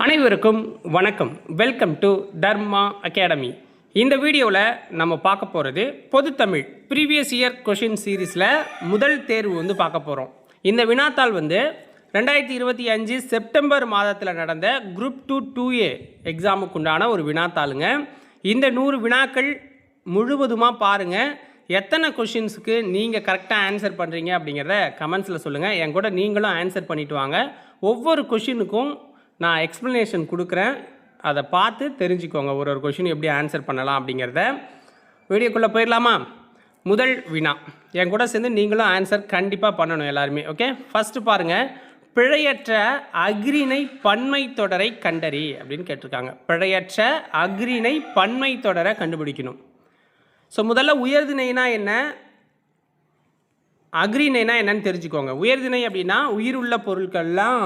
அனைவருக்கும் வணக்கம். Welcome to Dharma academy. இந்த வீடியோவில் நம்ம பார்க்க போகிறது பொதுத்தமிழ் ப்ரீவியஸ் இயர் கொஷின் சீரீஸில் முதல் தேர்வு பார்க்க போகிறோம். இந்த வினாத்தாள் 2025 செப்டம்பர் மாதத்தில் நடந்த குரூப் 2 எக்ஸாமுக்கு உண்டான ஒரு வினாத்தாளுங்க. இந்த 100 வினாக்கள் முழுவதுமாக பாருங்கள். எத்தனை கொஷின்ஸுக்கு நீங்கள் கரெக்டாக ஆன்சர் பண்ணுறீங்க அப்படிங்கிறத கமெண்ட்ஸில் சொல்லுங்கள். என் கூட நீங்களும் ஆன்சர் பண்ணிவிட்டு வாங்க. ஒவ்வொரு கொஷினுக்கும் நான் எக்ஸ்ப்ளனேஷன் கொடுக்குறேன், அதை பார்த்து தெரிஞ்சுக்கோங்க ஒரு கொஷின் எப்படி ஆன்சர் பண்ணலாம் அப்படிங்கிறத. வீடியோக்குள்ளே போயிடலாமா? முதல் வினா என் கூட சேர்ந்து நீங்களும் ஆன்சர் கண்டிப்பாக பண்ணணும் எல்லாருமே. ஓகே, ஃபஸ்ட்டு பாருங்கள். பிழையற்ற அஃறிணை பன்மை தொடரை கண்டறி அப்படின்னு கேட்டிருக்காங்க. பிழையற்ற அஃறிணை பன்மை தொடரை கண்டுபிடிக்கணும். ஸோ முதல்ல உயர்திணைனா என்ன, அஃறிணைனா என்னன்னு தெரிஞ்சுக்கோங்க. உயர்திணை அப்படின்னா உயிர் உள்ள பொருட்கள்லாம்,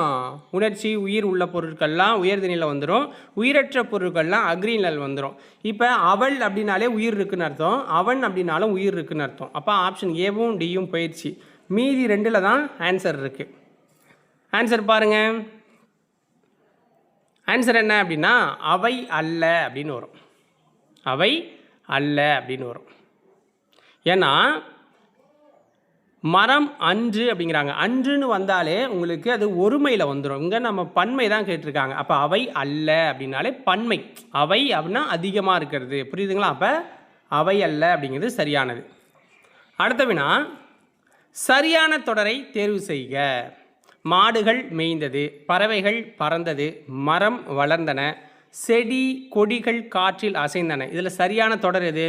உணர்ச்சி உயிர் உள்ள பொருட்கள்லாம் உயர்திணையில் வந்துடும். உயிரற்ற பொருட்கள்லாம் அஃறிணையில் வந்துடும். இப்போ அவள் அப்படின்னாலே உயிர் இருக்குன்னு அர்த்தம், அவன் அப்படின்னாலும் உயிர் இருக்குன்னு அர்த்தம். அப்போ ஆப்ஷன் ஏவும் டியும் போயிடுச்சு. மீதி 2ல் தான் ஆன்சர் இருக்குது. ஆன்சர் பாருங்கள். ஆன்சர் என்ன அப்படின்னா அவை அல்ல அப்படின்னு வரும். அவை அல்ல அப்படின்னு வரும். ஏன்னா மரம் அன்று அப்படிங்கிறாங்க. அன்றுன்னு வந்தாலே உங்களுக்கு அது ஒருமையில் வந்துடும். இங்கே நம்ம பன்மை தான் கேட்டிருக்காங்க. அப்போ அவை அல்ல அப்படின்னாலே பன்மை. அவை அப்படின்னா அதிகமாக இருக்கிறது, புரியுதுங்களா? அப்போ அவை அல்ல அப்படிங்கிறது சரியானது. அடுத்த வினா, சரியான தொடரை தேர்வு செய்க. மாடுகள் மேய்ந்தது, பறவைகள் பறந்தது, மரம் வளர்ந்தன, செடி கொடிகள் காற்றில் அசைந்தன. இதில் சரியான தொடர் எது?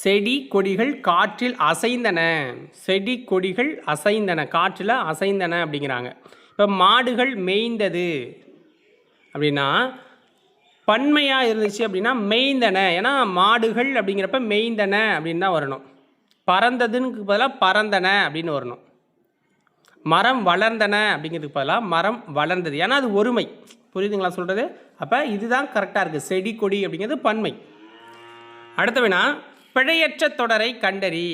செடி கொடிகள் காற்றில் அசைந்தன. செடி கொடிகள் அசைந்தன, காற்றில் அசைந்தன அப்படிங்கிறாங்க. இப்போ மாடுகள் மேய்ந்தது அப்படின்னா பன்மையாக இருந்துச்சு அப்படின்னா மேய்ந்தன. ஏன்னா மாடுகள் அப்படிங்கிறப்ப மேய்ந்தன அப்படின்னு தான் வரணும். பறந்ததுன்னு பதிலாக பறந்தன அப்படின்னு வரணும். மரம் வளர்ந்தன அப்படிங்கிறதுக்கு பதிலாக மரம் வளர்ந்தது. ஏன்னா அது ஒருமை, புரியுதுங்களா சொல்கிறது? அப்போ இதுதான் கரெக்டாக இருக்குது. செடி கொடி அப்படிங்கிறது பன்மை. அடுத்த வினா, பிழையற்ற தொடரை கண்டறி.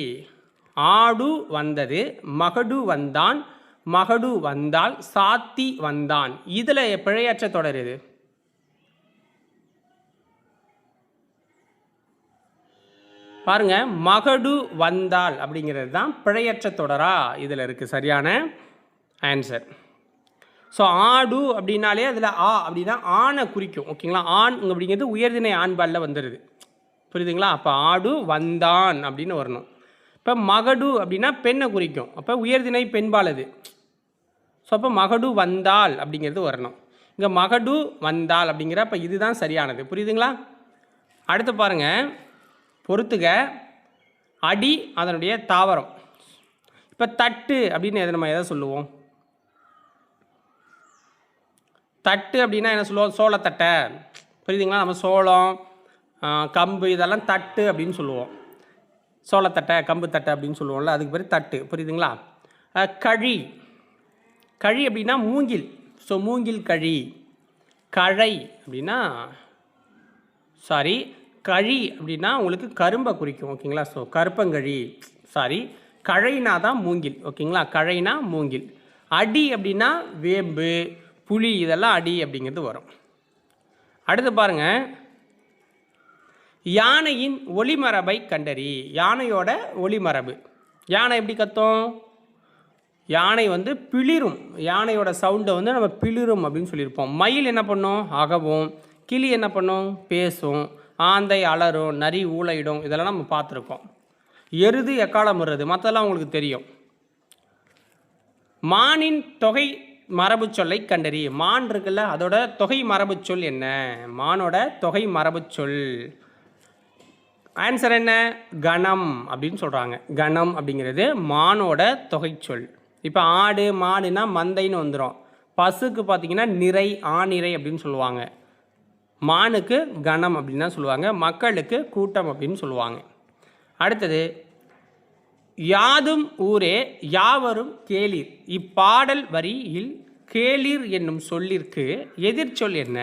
ஆடு வந்தது, மகடு வந்தான், மகடு வந்தால், சாத்தி வந்தான். இதில் பிழையற்ற தொடர் எது? பாருங்க, மகடு வந்தால் அப்படிங்கிறது தான் பிழையற்ற தொடரா இதில் இருக்குது. சரியான ஆன்சர். ஸோ ஆடு அப்படின்னாலே அதில் ஆ அப்படின்னா ஆணை குறிக்கும். ஓகேங்களா? ஆண் அப்படிங்கிறது உயர்திணை ஆண்பாலில் வந்துடுது, புரியுதுங்களா? அப்போ ஆடு வந்தான் அப்படின்னு வரணும். இப்போ மகடு அப்படின்னா பெண்ணை குறிக்கும். அப்போ உயர்திணை பெண்பால் அது. ஸோ அப்போ மகடு வந்தால் அப்படிங்கிறது வரணும். இங்கே மகடு வந்தால் அப்படிங்கிற அப்போ இதுதான் சரியானது, புரியுதுங்களா? அடுத்து பாருங்கள், பொறுத்துக. அடி அதனுடைய தாவரம். இப்போ தட்டு அப்படின்னு நம்ம எதை சொல்லுவோம்? தட்டு அப்படின்னா என்ன சொல்லுவோம்? சோளத்தட்டை, புரியுதுங்களா? நம்ம சோளம் கம்பு இதெல்லாம் தட்டு அப்படின்னு சொல்லுவோம். சோளத்தட்டை கம்பு தட்டை அப்படின்னு சொல்லுவோம்ல, அதுக்கு பேர் தட்டு, புரியுதுங்களா? கழி, கழி அப்படின்னா மூங்கில். ஸோ மூங்கில் கழி. கழை அப்படின்னா கழி அப்படின்னா உங்களுக்கு கரும்பை குறிக்கும். ஓகேங்களா? ஸோ கருப்பங்கழி. கழைனா தான் மூங்கில். ஓகேங்களா? கழைனா மூங்கில். அடி அப்படின்னா வேம்பு புளி இதெல்லாம் அடி அப்படிங்கிறது வரும். அடுத்து பாருங்கள், யானையின் ஒளிமரபை கண்டறி. யானையோட ஒளிமரபு. யானை எப்படி கத்தும்? யானை பிளிரும். யானையோட சவுண்டை நம்ம பிளிரும் அப்படின்னு சொல்லியிருப்போம். மயில் என்ன பண்ணும்? அகவும். கிளி என்ன பண்ணும்? பேசும். ஆந்தை அலறும், நரி ஊளையிடும். இதெல்லாம் நம்ம பார்த்துருக்கோம். எருது எக்காலம் வருது, மற்றெல்லாம் உங்களுக்கு தெரியும். மானின் தொகை மரபு சொல்லை கண்டறி. மான் இருக்குல்ல, அதோட தொகை மரபு சொல் என்ன? மானோட தொகை மரபு சொல். ஆன்சர் என்ன? கணம் அப்படின்னு சொல்கிறாங்க. கணம் அப்படிங்கிறது மானோட தொகை சொல். இப்போ ஆடு மாடுனா மந்தைன்னு வந்துடும். பசுக்கு பார்த்திங்கன்னா நிறை, ஆணிறை அப்படின்னு சொல்லுவாங்க. மானுக்கு கணம் அப்படின்னு தான் சொல்லுவாங்க. மக்களுக்கு கூட்டம் அப்படின்னு சொல்லுவாங்க. அடுத்தது, யாதும் ஊரே யாவரும் கேளீர். இப்பாடல் வரியில் கேளீர் என்னும் சொல்லிற்கு எதிர்ச்சொல் என்ன?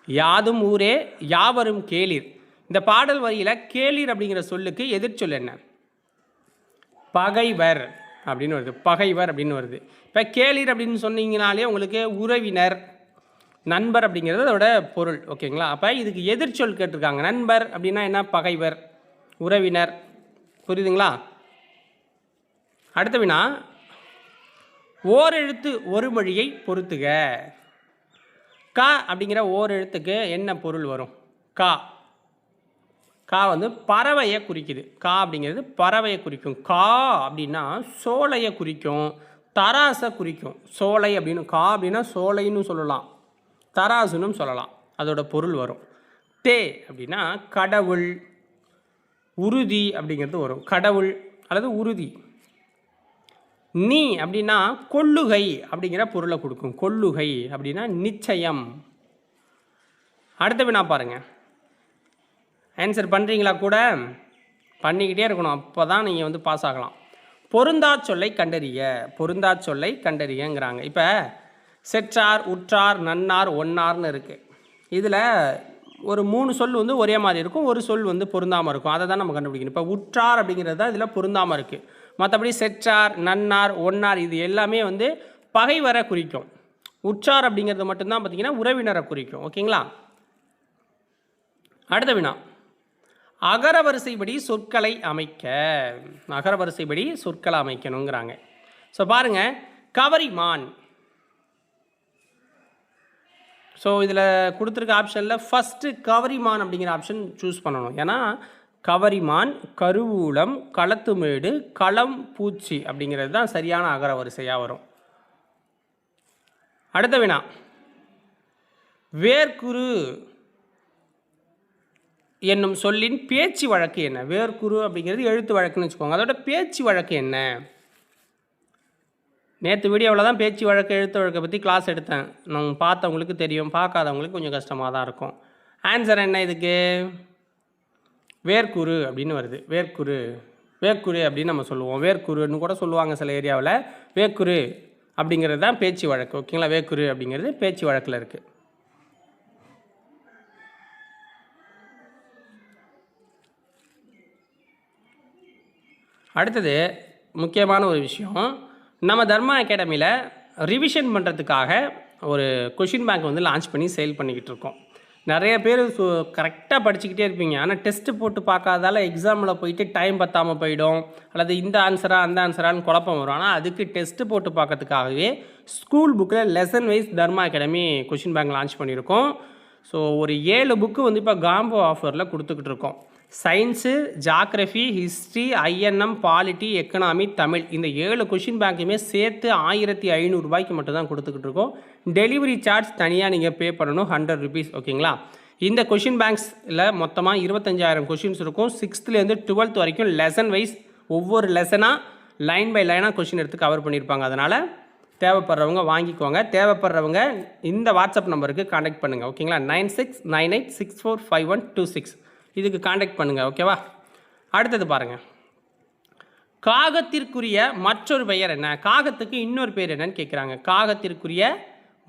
யாதும் ஊரே யாவரும் கேளீர். இந்த பாடல் வரியில் கேளீர் அப்படிங்கிற சொல்லுக்கு எதிர்ச்சொல் என்ன? பகைவர், அப்படின்னு வருது, பகைவர் அப்படின்னு வருது. இப்போ கேளிர் அப்படின்னு சொன்னீங்கனாலே உங்களுக்கு உறவினர், நண்பர் அப்படிங்கிறது அதோட பொருள். ஓகேங்களா? அப்போ இதுக்கு எதிர்ச்சொல் கேட்டிருக்காங்க. நண்பர் அப்படின்னா என்ன? பகைவர், உறவினர். புரியுதுங்களா? அடுத்த வினா, ஓரெழுத்து ஒரு மொழியை பொறுத்துக. கா அப்படிங்கிற ஓரெழுத்துக்கு என்ன பொருள் வரும்? கா கா வந்து பறவையை குறிக்குது. கா அப்படிங்கிறது பறவையை குறிக்கும். கா அப்படின்னா சோலையை குறிக்கும், தராசை குறிக்கும். சோலை அப்படின்னு கா அப்படின்னா சோலைன்னு சொல்லலாம், தராசுன்னு சொல்லலாம், அதோட பொருள் வரும். தே அப்படின்னா கடவுள், உறுதி அப்படிங்கிறது வரும். கடவுள் அல்லது உறுதி. நீ அப்படின்னா கொள்ளுகை அப்படிங்கிற பொருளை கொடுக்கும். கொள்ளுகை அப்படின்னா நிச்சயம். அடுத்த வினா பாருங்கள். ஆன்சர் பண்ணுறீங்களா? கூட பண்ணிக்கிட்டே இருக்கணும், அப்போ தான் நீங்கள் வந்து பாஸ் ஆகலாம். பொருந்தா சொல்லை கண்டறிய. பொருந்தா சொல்லை கண்டறியங்கிறாங்க. இப்போ செற்றார், உற்றார், நன்னார், ஒன்னார்னு இருக்குது. இதில் ஒரு 3 சொல் வந்து ஒரே மாதிரி இருக்கும், ஒரு சொல் வந்து பொருந்தாமல் இருக்கும். அதை தான் நம்ம கண்டுபிடிக்கணும். இப்போ உற்றார் அப்படிங்கிறது தான் இதில் பொருந்தாமல் இருக்குது. மற்றபடி செற்றார், நன்னார், ஒன்னார் இது எல்லாமே வந்து பகைவரை குறிக்கும். உற்றார் அப்படிங்கிறது மட்டும்தான் பார்த்திங்கன்னா உறவினரை குறிக்கும். ஓகேங்களா? அடுத்த வினா, அகரவரிசைப்படி சொற்களை அமைக்க. அகரவரிசைப்படி சொற்களை அமைக்கணுங்கிறாங்க. ஸோ பாருங்கள், கவரிமான். ஸோ இதில் கொடுத்துருக்க ஆப்ஷனில் ஃபஸ்ட்டு கவரிமான் அப்படிங்கிற ஆப்ஷன் சூஸ் பண்ணணும். ஏன்னா கவரிமான், கருவூலம், களத்துமேடு, களம், பூச்சி அப்படிங்கிறது தான் சரியான அகரவரிசையாக வரும். அடுத்த வினா, வேர்க்குரு என்னும் சொல்லின் பேச்சு வழக்கு என்ன? வேர்க்குரு அப்படிங்கிறது எழுத்து வழக்குன்னு வச்சுக்கோங்க, அதோட பேச்சு வழக்கு என்ன? நேற்று வீடியோவில் தான் பேச்சு வழக்கு, எழுத்து வழக்கை பற்றி கிளாஸ் எடுத்தேன். நம்ம பார்த்தவங்களுக்கு தெரியும், பார்க்காதவங்களுக்கு கொஞ்சம் கஷ்டமாக தான் இருக்கும். ஆன்சர் என்ன இதுக்கு? வேர்க்குரு அப்படின்னு வருது. வேர்க்குரு, வேர்க்குரு அப்படின்னு நம்ம சொல்லுவோம். வேர்க்குருன்னு கூட சொல்லுவாங்க சில ஏரியாவில். வேர்க்குரு அப்படிங்கிறது தான் பேச்சு வழக்கு. ஓகேங்களா? வேர்க்குரு அப்படிங்கிறது பேச்சு வழக்கில் இருக்குது. அடுத்தது முக்கியமான ஒரு விஷயம், நம்ம தர்மா அகாடமியில் ரிவிஷன் பண்ணுறதுக்காக ஒரு கொஷின் பேங்க் வந்து லான்ச் பண்ணி சேல் பண்ணிக்கிட்டு இருக்கோம். நிறைய பேர் கரெக்டாக படிச்சுக்கிட்டே இருப்பீங்க, ஆனால் டெஸ்ட்டு போட்டு பார்க்காதால எக்ஸாமில் போயிட்டு டைம் பற்றாமல் போயிடும், அல்லது இந்த ஆன்சரா அந்த ஆன்சரான்னு குழப்பம் வரும். ஆனால் அதுக்கு டெஸ்ட்டு போட்டு பார்க்கறதுக்காகவே ஸ்கூல் புக்கில் லெசன் வைஸ் தர்மா அகாடமி கொஷின் பேங்க் லான்ச் பண்ணியிருக்கோம். ஸோ ஒரு 7 புக்கு வந்து இப்போ காம்போ ஆஃபரில் கொடுத்துக்கிட்டு இருக்கோம். Science, geography, history, INM, polity, economy, Tamil இந்த 7 கொஷின் பேங்க்குமே சேர்த்து 1500 ரூபாய்க்கு மட்டும் தான் கொடுத்துக்கிட்டு இருக்கோம். டெலிவரி சார்ஜ் தனியாக நீங்கள் பே பண்ணணும், 100 ருபீஸ். ஓகேங்களா? இந்த கொஷின் பேங்க்ஸில் மொத்தமாக 25,000 கொஷின்ஸ் இருக்கும். 6th-லேருந்து 12th வரைக்கும் லெசன் வைஸ் ஒவ்வொரு லெசனாக லைன் பை லைனாக கொஷின் எடுத்து கவர் பண்ணியிருப்பாங்க. அதனால் தேவைப்படுறவங்க வாங்கிக்கோங்க. தேவைப்படுறவங்க இந்த வாட்ஸ்அப் நம்பருக்கு கான்டாக்ட் பண்ணுங்கள். ஓகேங்களா? 9698645126 இதுக்கு கான்டாக்ட் பண்ணுங்கள். ஓகேவா? அடுத்தது பாருங்கள், காகத்திற்குரிய மற்றொரு பெயர் என்ன? காகத்துக்கு இன்னொரு பெயர் என்னன்னு கேட்குறாங்க. காகத்திற்குரிய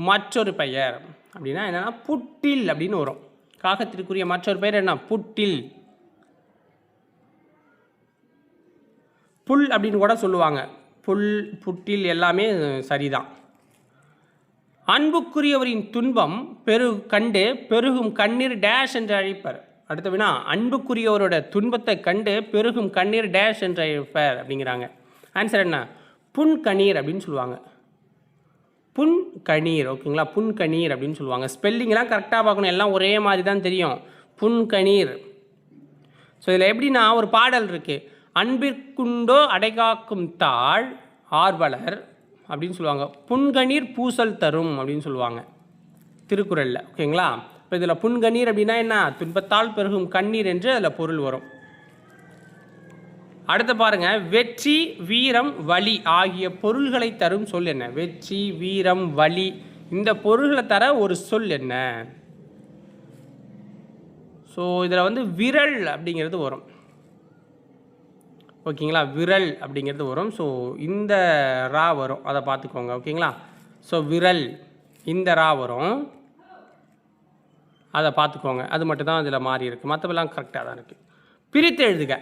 மற்றொரு பெயர் அப்படின்னா என்னென்னா புட்டில் அப்படின்னு வரும். காகத்திற்குரிய மற்றொரு பெயர் என்ன? புட்டில். புல் அப்படின்னு கூட சொல்லுவாங்க. புல், புட்டில் எல்லாமே சரிதான். அன்புக்குரியவரின் துன்பம் கண்டு பெருகும் கண்ணீர் டேஷ் என்று அழைப்பர். அடுத்த வினா, அன்புக்குரியவரோட துன்பத்தை கண்டு பெருகும் கண்ணீர் டேஷ் என்று அழைப்பர் அப்படிங்கிறாங்க. ஆன்சர் என்ன? புன்கணீர் அப்படின்னு சொல்லுவாங்க. புன்கணீர். ஓகேங்களா? புன்கணீர் அப்படின்னு சொல்லுவாங்க. ஸ்பெல்லிங்லாம் கரெக்டாக பார்க்கணும், எல்லாம் ஒரே மாதிரி தான் தெரியும். புன்கணீர். ஸோ இதில் எப்படின்னா ஒரு பாடல் இருக்குது, அன்பிற்குண்டோ அடைகாக்கும் தாழ் ஆர்வலர் அப்படின்னு சொல்லுவாங்க, புன்கணீர் பூசல் தரும் அப்படின்னு சொல்லுவாங்க திருக்குறளில். ஓகேங்களா? இப்போ இதில் புன்கணீர் அப்படின்னா என்ன? துன்பத்தால் பெருகும் கண்ணீர் என்று அதில் பொருள் வரும். அடுத்து பாருங்கள், வெற்றி, வீரம், வலி ஆகிய பொருள்களை தரும் சொல் என்ன? வெற்றி, வீரம், வலி இந்த பொருள்களை தர ஒரு சொல் என்ன? ஸோ இதில் வந்து விரல் அப்படிங்கிறது வரும். ஓகேங்களா? விரல் அப்படிங்கிறது வரும். ஸோ இந்த ரா வரும், அதை பார்த்துக்கோங்க. ஓகேங்களா? ஸோ விரல் இந்த ரா வரும், அதை பார்த்துக்கோங்க. அது மட்டும் தான் இதில் மாறி இருக்குது, மற்றபெல்லாம் கரெக்டாக தான் இருக்குது. பிரித்து எழுதுக.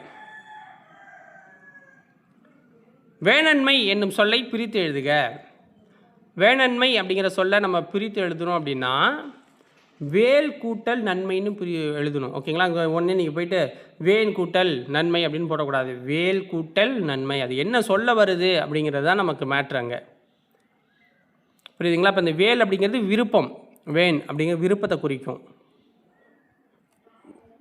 வேணன்மை என்னும் சொல்லை பிரித்து எழுதுக. வேணன்மை அப்படிங்கிற சொல்லை நம்ம பிரித்து எழுதணும் அப்படின்னா வேல் கூட்டல் நன்மைன்னு எழுதணும். ஓகேங்களா? அங்கே ஒன்று நீங்கள் போயிட்டு வேன் கூட்டல் நன்மை அப்படின்னு போடக்கூடாது. வேல் கூட்டல் நன்மை, அது என்ன சொல்ல வருது அப்படிங்கிறது தான் நமக்கு மேட்ரு அங்கே. புரியுதுங்களா? இப்போ இந்த வேல் அப்படிங்கிறது விருப்பம், வேன் அப்படிங்கிற விருப்பத்தை குறிக்கும்.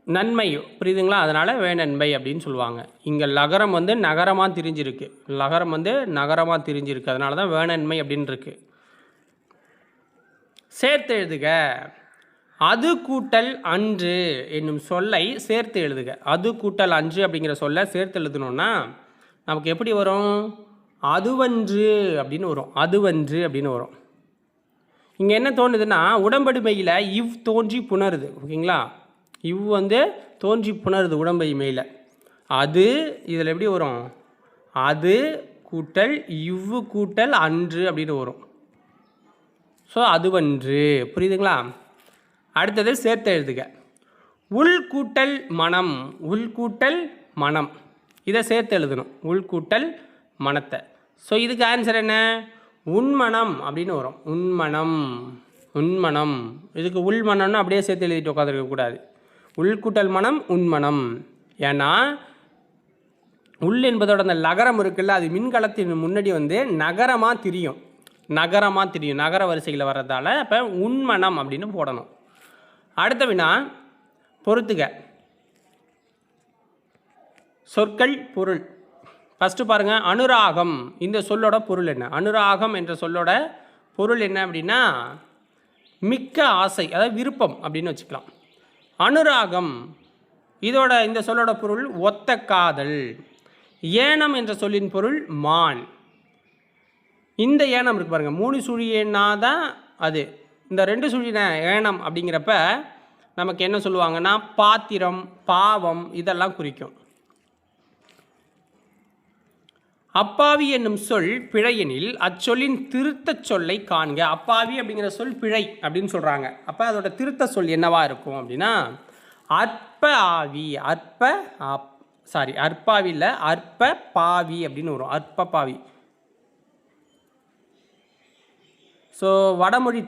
நன்மை, புரியுதுங்களா? அதனால் வேணன்மை அப்படின்னு சொல்லுவாங்க. இங்கே லகரம் வந்து நகரமாக திரிஞ்சிருக்கு, லகரம் வந்து நகரமாக திரிஞ்சிருக்கு, அதனால தான் வேணன்மை அப்படின்னு இருக்கு. சேர்த்து எழுதுக. அது கூட்டல் அன்று என்னும் சொல்லை சேர்த்து எழுதுக. அது கூட்டல் அன்று அப்படிங்கிற சொல்லை சேர்த்து எழுதணும்னா நமக்கு எப்படி வரும்? அதுவன்று அப்படின்னு வரும். அதுவன்று அப்படின்னு வரும். இங்கே என்ன தோணுதுன்னா உடம்படுமையில் இவ் தோன்றி புணருது. ஓகேங்களா? இவ் வந்து தோன்றி புணருது உடம்படுமையில். அது இதில் எப்படி வரும்? அது கூட்டல் இவ்வு கூட்டல் அன்று அப்படின்னு வரும். ஸோ அதுவன்று. புரியுதுங்களா? அடுத்தது சேர்த்து எழுதுக. உள் கூட்டல் மனம். உள் கூட்டல் மனம், இதை சேர்த்து எழுதணும். உள் கூட்டல் மனத்தை. ஸோ இதுக்கு ஆன்சர் என்ன? உண்மனம் அப்படின்னு வரும். உண்மனம், உண்மனம். இதுக்கு உள்மனம்னு அப்படியே சேர்த்து எழுதிட்டு உட்காந்துருக்கக்கூடாது. உள்கூட்டல் மனம் உண்மனம். ஏன்னா உள் என்பதோட அந்த லகரம் இருக்குல்ல, அது மின்கலத்தின் முன்னாடி வந்து நகரமாக திரியும். நகரமாக திரியும், நகர வரிசையில் வர்றதால இப்போ உண்மனம் அப்படின்னு போடணும். அடுத்த வினா பொறுத்துக. சொற்கள் பொருள். ஃபஸ்ட்டு பாருங்கள், அனுராகம். இந்த சொல்லோட பொருள் என்ன? அனுராகம் என்ற சொல்லோட பொருள் என்ன அப்படின்னா மிக்க ஆசை, அதாவது விருப்பம் அப்படின்னு வச்சுக்கலாம். அனுராகம் இதோட இந்த சொல்லோட பொருள் ஒத்த காதல். ஏனம் என்ற சொல்லின் பொருள் மான். இந்த ஏனம் இருக்கு பாருங்கள், 3 சுழியன்னா தான் அது. இந்த 2 சுழின ஏனம் அப்படிங்கிறப்ப நமக்கு என்ன சொல்லுவாங்கன்னா பாத்திரம், பாவம் இதெல்லாம் குறிக்கும். அப்பாவி என்னும் சொல் பிழையெனில் அச்சொல்லின் திருத்த சொல்லை காண்க. அப்பாவி அப்படிங்கிற சொல் பிழை அப்படின்னு சொல்கிறாங்க. அப்போ அதோட திருத்த சொல் என்னவா இருக்கும் அப்படின்னா அற்ப ஆவி. அற்பாவி இல்லை, அற்ப பாவி அப்படின்னு வரும். அற்ப பாவி. ஸோ வடமொழி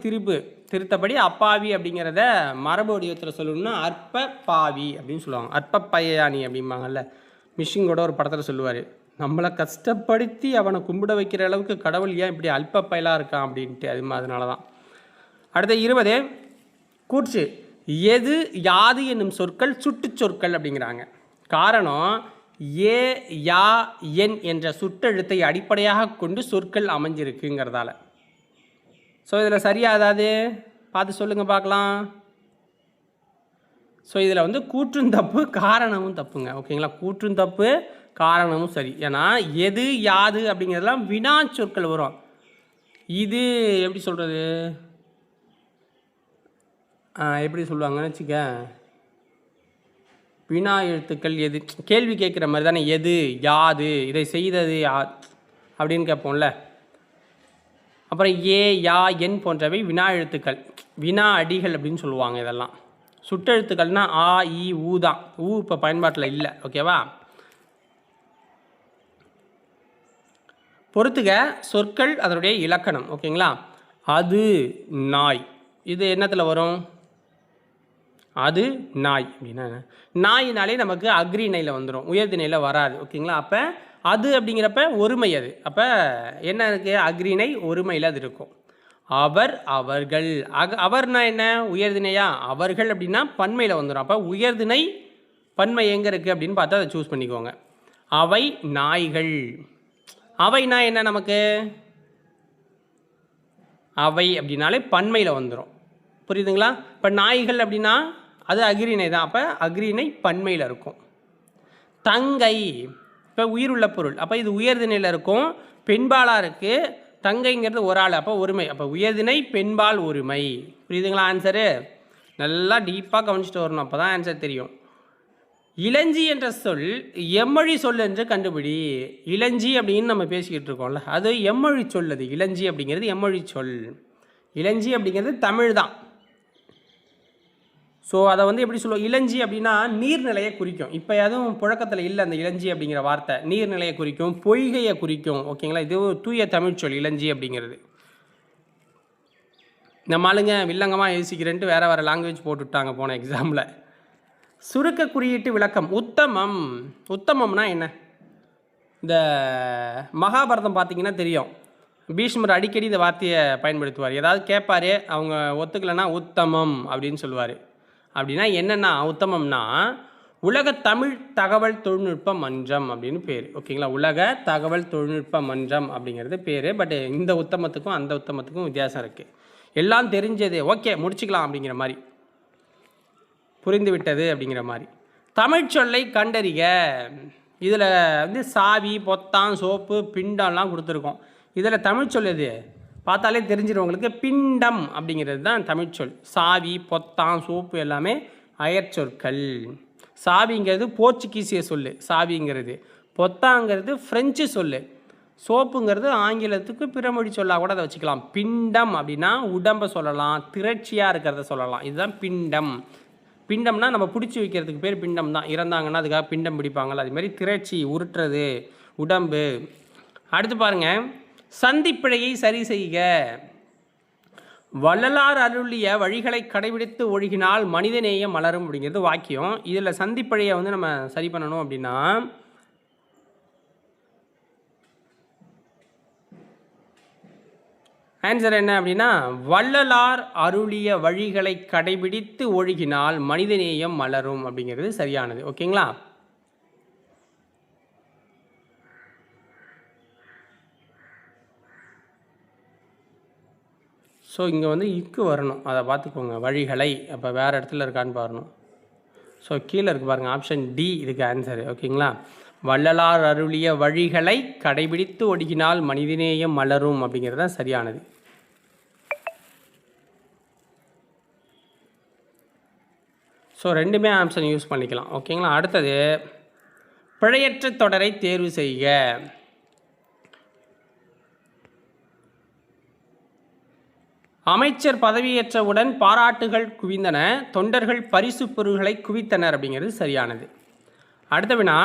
திருத்தப்படி அப்பாவி அப்படிங்கிறத மரபு வடிவத்தில் சொல்லணும்னா அற்ப பாவி அப்படின்னு சொல்லுவாங்க. அற்ப பையானி அப்படிம்பாங்கல்ல, மிஷிங்கோட ஒரு படத்தில் சொல்லுவார், நம்மளை கஷ்டப்படுத்தி அவனை கும்பிட வைக்கிற அளவுக்கு கடவுள் ஏன் இப்படி அல்ப பயலாக இருக்கான் அப்படின்ட்டு. அதனால தான். அடுத்த 20 கூற்று. எது யாது என்னும் சொற்கள் சுட்டு சொற்கள் அப்படிங்கிறாங்க. காரணம் ஏ யா என் என்ற சுட்டெழுத்தை அடிப்படையாக கொண்டு சொற்கள் அமைஞ்சிருக்குங்கிறதால. ஸோ இதில் சரியா ஏதாவது பார்த்து சொல்லுங்கள் பார்க்கலாம். ஸோ இதில் வந்து கூற்றும் தப்பு, காரணமும் தப்புங்க. ஓகேங்களா? கூற்றும் தப்பு, காரணமும் சரி. ஏன்னா எது யாது அப்படிங்கிறதுலாம் வினா சொற்கள் வரும். இது எப்படி சொல்கிறது, எப்படி சொல்லுவாங்கன்னு வச்சுக்க, வினா எழுத்துக்கள் எது கேள்வி கேட்குற மாதிரி தானே. எது யாது, இதை செய்தது யா அப்படின்னு கேட்போம்ல. அப்புறம் ஏ யா என் போன்றவை வினா எழுத்துக்கள், வினா அடிகள் அப்படின்னு சொல்லுவாங்க. இதெல்லாம் சுட்டெழுத்துக்கள்னால் ஆ இ ஊ தான். ஊ இப்போ பயன்பாட்டில் இல்லை. ஓகேவா? பொறுத்துக. சொற்கள் அதனுடைய இலக்கணம். ஓகேங்களா? அது நாய், இது என்னத்தில் வரும்? அது நாய் அப்படின்னா நாயினாலே நமக்கு அக்ரிணையில் வந்துடும், உயர்திணையில் வராது. ஓகேங்களா? அப்போ அது அப்படிங்கிறப்ப ஒருமை. அது அப்போ என்ன இருக்குது? அக்ரிணை ஒருமையில் அது இருக்கும். அவர் அவர்கள். அவர்னா என்ன? உயர்திணையா? அவர்கள் அப்படின்னா பன்மையில் வந்துடும். அப்போ உயர்திணை பன்மை எங்கே இருக்குது அப்படின்னு பார்த்தா அதை சூஸ் பண்ணிக்கோங்க. அவை நாய்கள். அவைனா என்ன நமக்கு? அவை அப்படின்னாலே பன்மையில் வந்துடும். புரியுதுங்களா? இப்போ நாய்கள் அப்படின்னா அது அக்ரிணை தான். அப்போ அக்ரிணை பன்மையில் இருக்கும். தங்கை இப்போ உயிருள்ள பொருள். அப்போ இது உயர்திணையில் இருக்கும், பெண்பாலாக இருக்குது. தங்கைங்கிறது ஒரு ஆள், அப்போ ஒருமை. அப்போ உயர்திணை பெண்பால் ஒருமை. புரியுதுங்களா? ஆன்சரு நல்லா டீப்பாக கவனிச்சுட்டு வரணும், அப்போ தான் ஆன்சர் தெரியும். இளஞ்சி என்ற சொல் எம்மொழி சொல் என்று கண்டுபிடி. இளஞ்சி அப்படின்னு நம்ம பேசிக்கிட்டு இருக்கோம்ல, அது எம்மொழி சொல். அது இளஞ்சி அப்படிங்கிறது எம்மொழி சொல். இளஞ்சி அப்படிங்கிறது தமிழ் தான். ஸோ அதை வந்து எப்படி சொல்லுவோம், இளஞ்சி அப்படின்னா நீர்நிலையை குறிக்கும். இப்போ எதுவும் புழக்கத்தில் இல்லை அந்த இளஞ்சி அப்படிங்கிற வார்த்தை. நீர்நிலையை குறிக்கும், பொய்கையை குறிக்கும். ஓகேங்களா, இது தூய தமிழ் சொல் இளஞ்சி அப்படிங்கிறது. நம்ம ஆளுங்க வில்லங்கமாக யோசிக்கிறேன்ட்டு வேறு லாங்குவேஜ் போட்டுவிட்டாங்க போன எக்ஸாமில். சுருக்க குறியீட்டு விளக்கம். உத்தமம். உத்தமம்னா என்ன? இந்த மகாபாரதம் பார்த்திங்கன்னா தெரியும், பீஷ்மர் அடிக்கடி இந்த வார்த்தையை பயன்படுத்துவார். ஏதாவது கேட்பார், அவங்க ஒத்துக்கலைன்னா உத்தமம் அப்படின்னு சொல்லுவார். அப்படின்னா என்னென்னா, உத்தமம்னா உலக தமிழ் தகவல் தொழில்நுட்ப மன்றம் அப்படின்னு பேர். ஓகேங்களா, உலக தகவல் தொழில்நுட்ப மன்றம் அப்படிங்கிறது பேர். பட் இந்த உத்தமத்துக்கும் அந்த உத்தமத்துக்கும் வித்தியாசம் இருக்குது. எல்லாம் தெரிஞ்சது, ஓகே முடிச்சுக்கலாம் அப்படிங்கிற மாதிரி, புரிந்து விட்டது அப்படிங்கிற மாதிரி. தமிழ் சொல்லை கண்டறிக. இதில் வந்து சாவி, பொத்தான், சோப்பு, பிண்டம்லாம் கொடுத்துருக்கோம். இதில் தமிழ் சொல் எது பார்த்தாலே தெரிஞ்சிடும் உங்களுக்கு. பிண்டம் அப்படிங்கிறது தான் தமிழ் சொல். சாவி, பொத்தான், சோப்பு எல்லாமே அயற்சொற்கள். சாவிங்கிறது போர்ச்சுகீசிய சொல் சாவிங்கிறது. பொத்தாங்கிறது ஃப்ரெஞ்சு சொல். சோப்புங்கிறது ஆங்கிலத்துக்கு பிறமொழி சொல்லாக கூட அதை வச்சுக்கலாம். பிண்டம் அப்படின்னா உடம்பை சொல்லலாம், திரட்சியாக இருக்கிறத சொல்லலாம். இதுதான் பிண்டம். பிண்டம்னா நம்ம பிடிச்சி வைக்கிறதுக்கு பேர் பிண்டம் தான். இறந்தாங்கன்னா அதுக்காக பிண்டம் பிடிப்பாங்கள்ல, அதுமாதிரி திரட்சி, உருட்டுறது, உடம்பு. அடுத்து பாருங்கள், சந்திப்பிழையை சரி செய்க. வள்ளலார் அருளிய வழிகளை கடைபிடித்து ஒழுகினால் மனிதநேயம் மலரும் அப்படிங்கிறது வாக்கியம். இதில் சந்திப்பிழையை வந்து நம்ம சரி பண்ணணும் அப்படின்னா, ஆன்சர் என்ன அப்படின்னா, வள்ளலார் அருளிய வழிகளை கடைபிடித்து ஒழுகினால் மனிதநேயம் மலரும் அப்படிங்கிறது சரியானது. ஓகேங்களா, ஸோ இங்கே வந்து இக்கு வரணும், அதை பார்த்துக்கோங்க. வழிகளை அப்போ வேறு இடத்துல இருக்கான்னு பாருணும். ஸோ கீழே இருக்குது பாருங்கள், ஆப்ஷன் டி இதுக்கு ஆன்சரு. ஓகேங்களா, வள்ளலார் அருளிய வழிகளை கடைபிடித்து ஒடுக்கினால் மனிதநேயம் மலரும் அப்படிங்கிறது தான் சரியானது. ஸோ ரெண்டுமே ஆப்ஷன் யூஸ் பண்ணிக்கலாம். ஓகேங்களா, அடுத்தது பிழையற்ற தொடரை தேர்வு செய்க. அமைச்சர் பதவியேற்றவுடன் பாராட்டுகள் குவிந்தன, தொண்டர்கள் பரிசு பொருள்களை குவித்தனர் அப்படிங்கிறது சரியானது. அடுத்த வினா,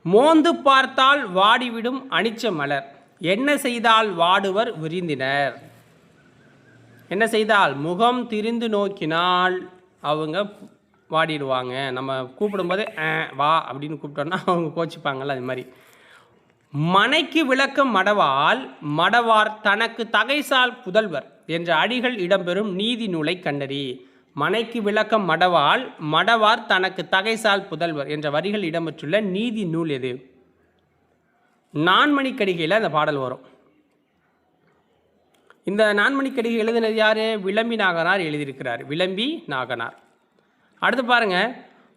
மோந்து பார்த்தால் வாடிவிடும் அனிச்ச மலர், என்ன செய்தால் வாடுவர் விருந்தினர்? என்ன செய்தால், முகம் திரிந்து நோக்கினால் அவங்க வாடிடுவாங்க. நம்ம கூப்பிடும்போது வா அப்படின்னு கூப்பிட்டோன்னா அவங்க கோச்சிப்பாங்கள்ல, அது மாதிரி. மனைக்கு விளக்கம் மடவால், மடவார் தனக்கு தகைசால் புதல்வர் என்ற அடிகள் இடம்பெறும் நீதி நூலை கண்டறி. மனைக்கு விளக்கம் மடவால், மடவார் தனக்கு தகைசால் புதல்வர் என்ற வரிகள் இடம்பெற்றுள்ள நீதி நூல் எது? நான்மணிக்கடிகையில் அந்த பாடல் வரும். இந்த நான்மணிக்கடிகை எழுதினது யார்? விளம்பி நாகனார் எழுதியிருக்கிறார். விளம்பி நாகனார். அடுத்து பாருங்கள்,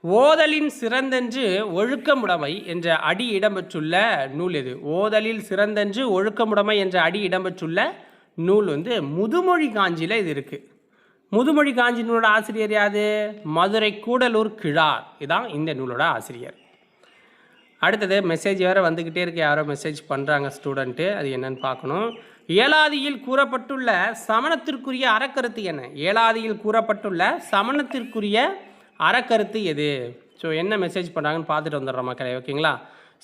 ஓதலின் சிறந்தன்று ஒழுக்கமுடைமை என்ற அடி இடம்பெற்றுள்ள நூல் எது? ஓதலில் சிறந்தன்று ஒழுக்கமுடைமை என்ற அடி இடம்பெற்றுள்ள நூல் வந்து முதுமொழி காஞ்சியில் இது இருக்குது. முதுமொழி காஞ்சி நூலோட ஆசிரியர் யாது? மதுரை கூடலூர் கிழார். இதான் இந்த நூலோட ஆசிரியர். அடுத்தது மெசேஜ் வேறு வந்துக்கிட்டே இருக்கு, யாரோ மெசேஜ் பண்ணுறாங்க ஸ்டூடெண்ட்டு, அது என்னன்னு பார்க்கணும். ஏலாதியில் கூறப்பட்டுள்ள சமணத்திற்குரிய அறக்கருத்து என்ன? ஏலாதியில் கூறப்பட்டுள்ள சமணத்திற்குரிய அறக்கருத்து எது? ஸோ என்ன மெசேஜ் பண்ணுறாங்கன்னு பார்த்துட்டு வந்துடுறோம் மக்களை. ஓகேங்களா,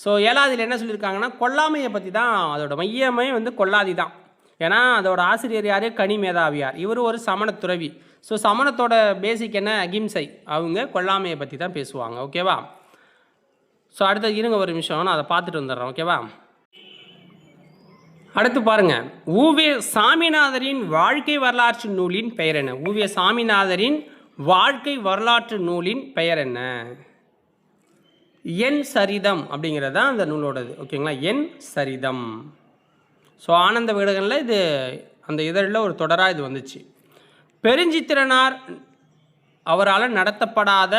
ஸோ ஏலாதியில் என்ன சொல்லியிருக்காங்கன்னா, கொல்லாமையை பற்றி தான். அதோட மையமே வந்து கொல்லாதி தான். ஏன்னா அதோட ஆசிரியர் யார்? கனி மேதாவியார். இவர் ஒரு சமண துறவி. ஸோ சமணத்தோட பேசிக் என்ன? அகிம்சை. அவங்க கொல்லாமையை பற்றி தான் பேசுவாங்க. ஓகேவா, ஸோ அடுத்தது இருங்க ஒரு நிமிஷம், நான் அதை பார்த்துட்டு வந்துடுறேன். ஓகேவா, அடுத்து பாருங்கள், ஊவே சாமிநாதரின் வாழ்க்கை வரலாற்று நூலின் பெயர் என்ன? ஊவே சாமிநாதரின் வாழ்க்கை வரலாற்று நூலின் பெயர் என்ன? என் சரிதம் அப்படிங்கிறது தான் அந்த நூலோடது. ஓகேங்களா, என் சரிதம். ஸோ ஆனந்த விகடனில் இது அந்த இதழில் ஒரு தொடராக இது வந்துச்சு. பெருஞ்சித்திரனார் அவரால் நடத்தப்படாத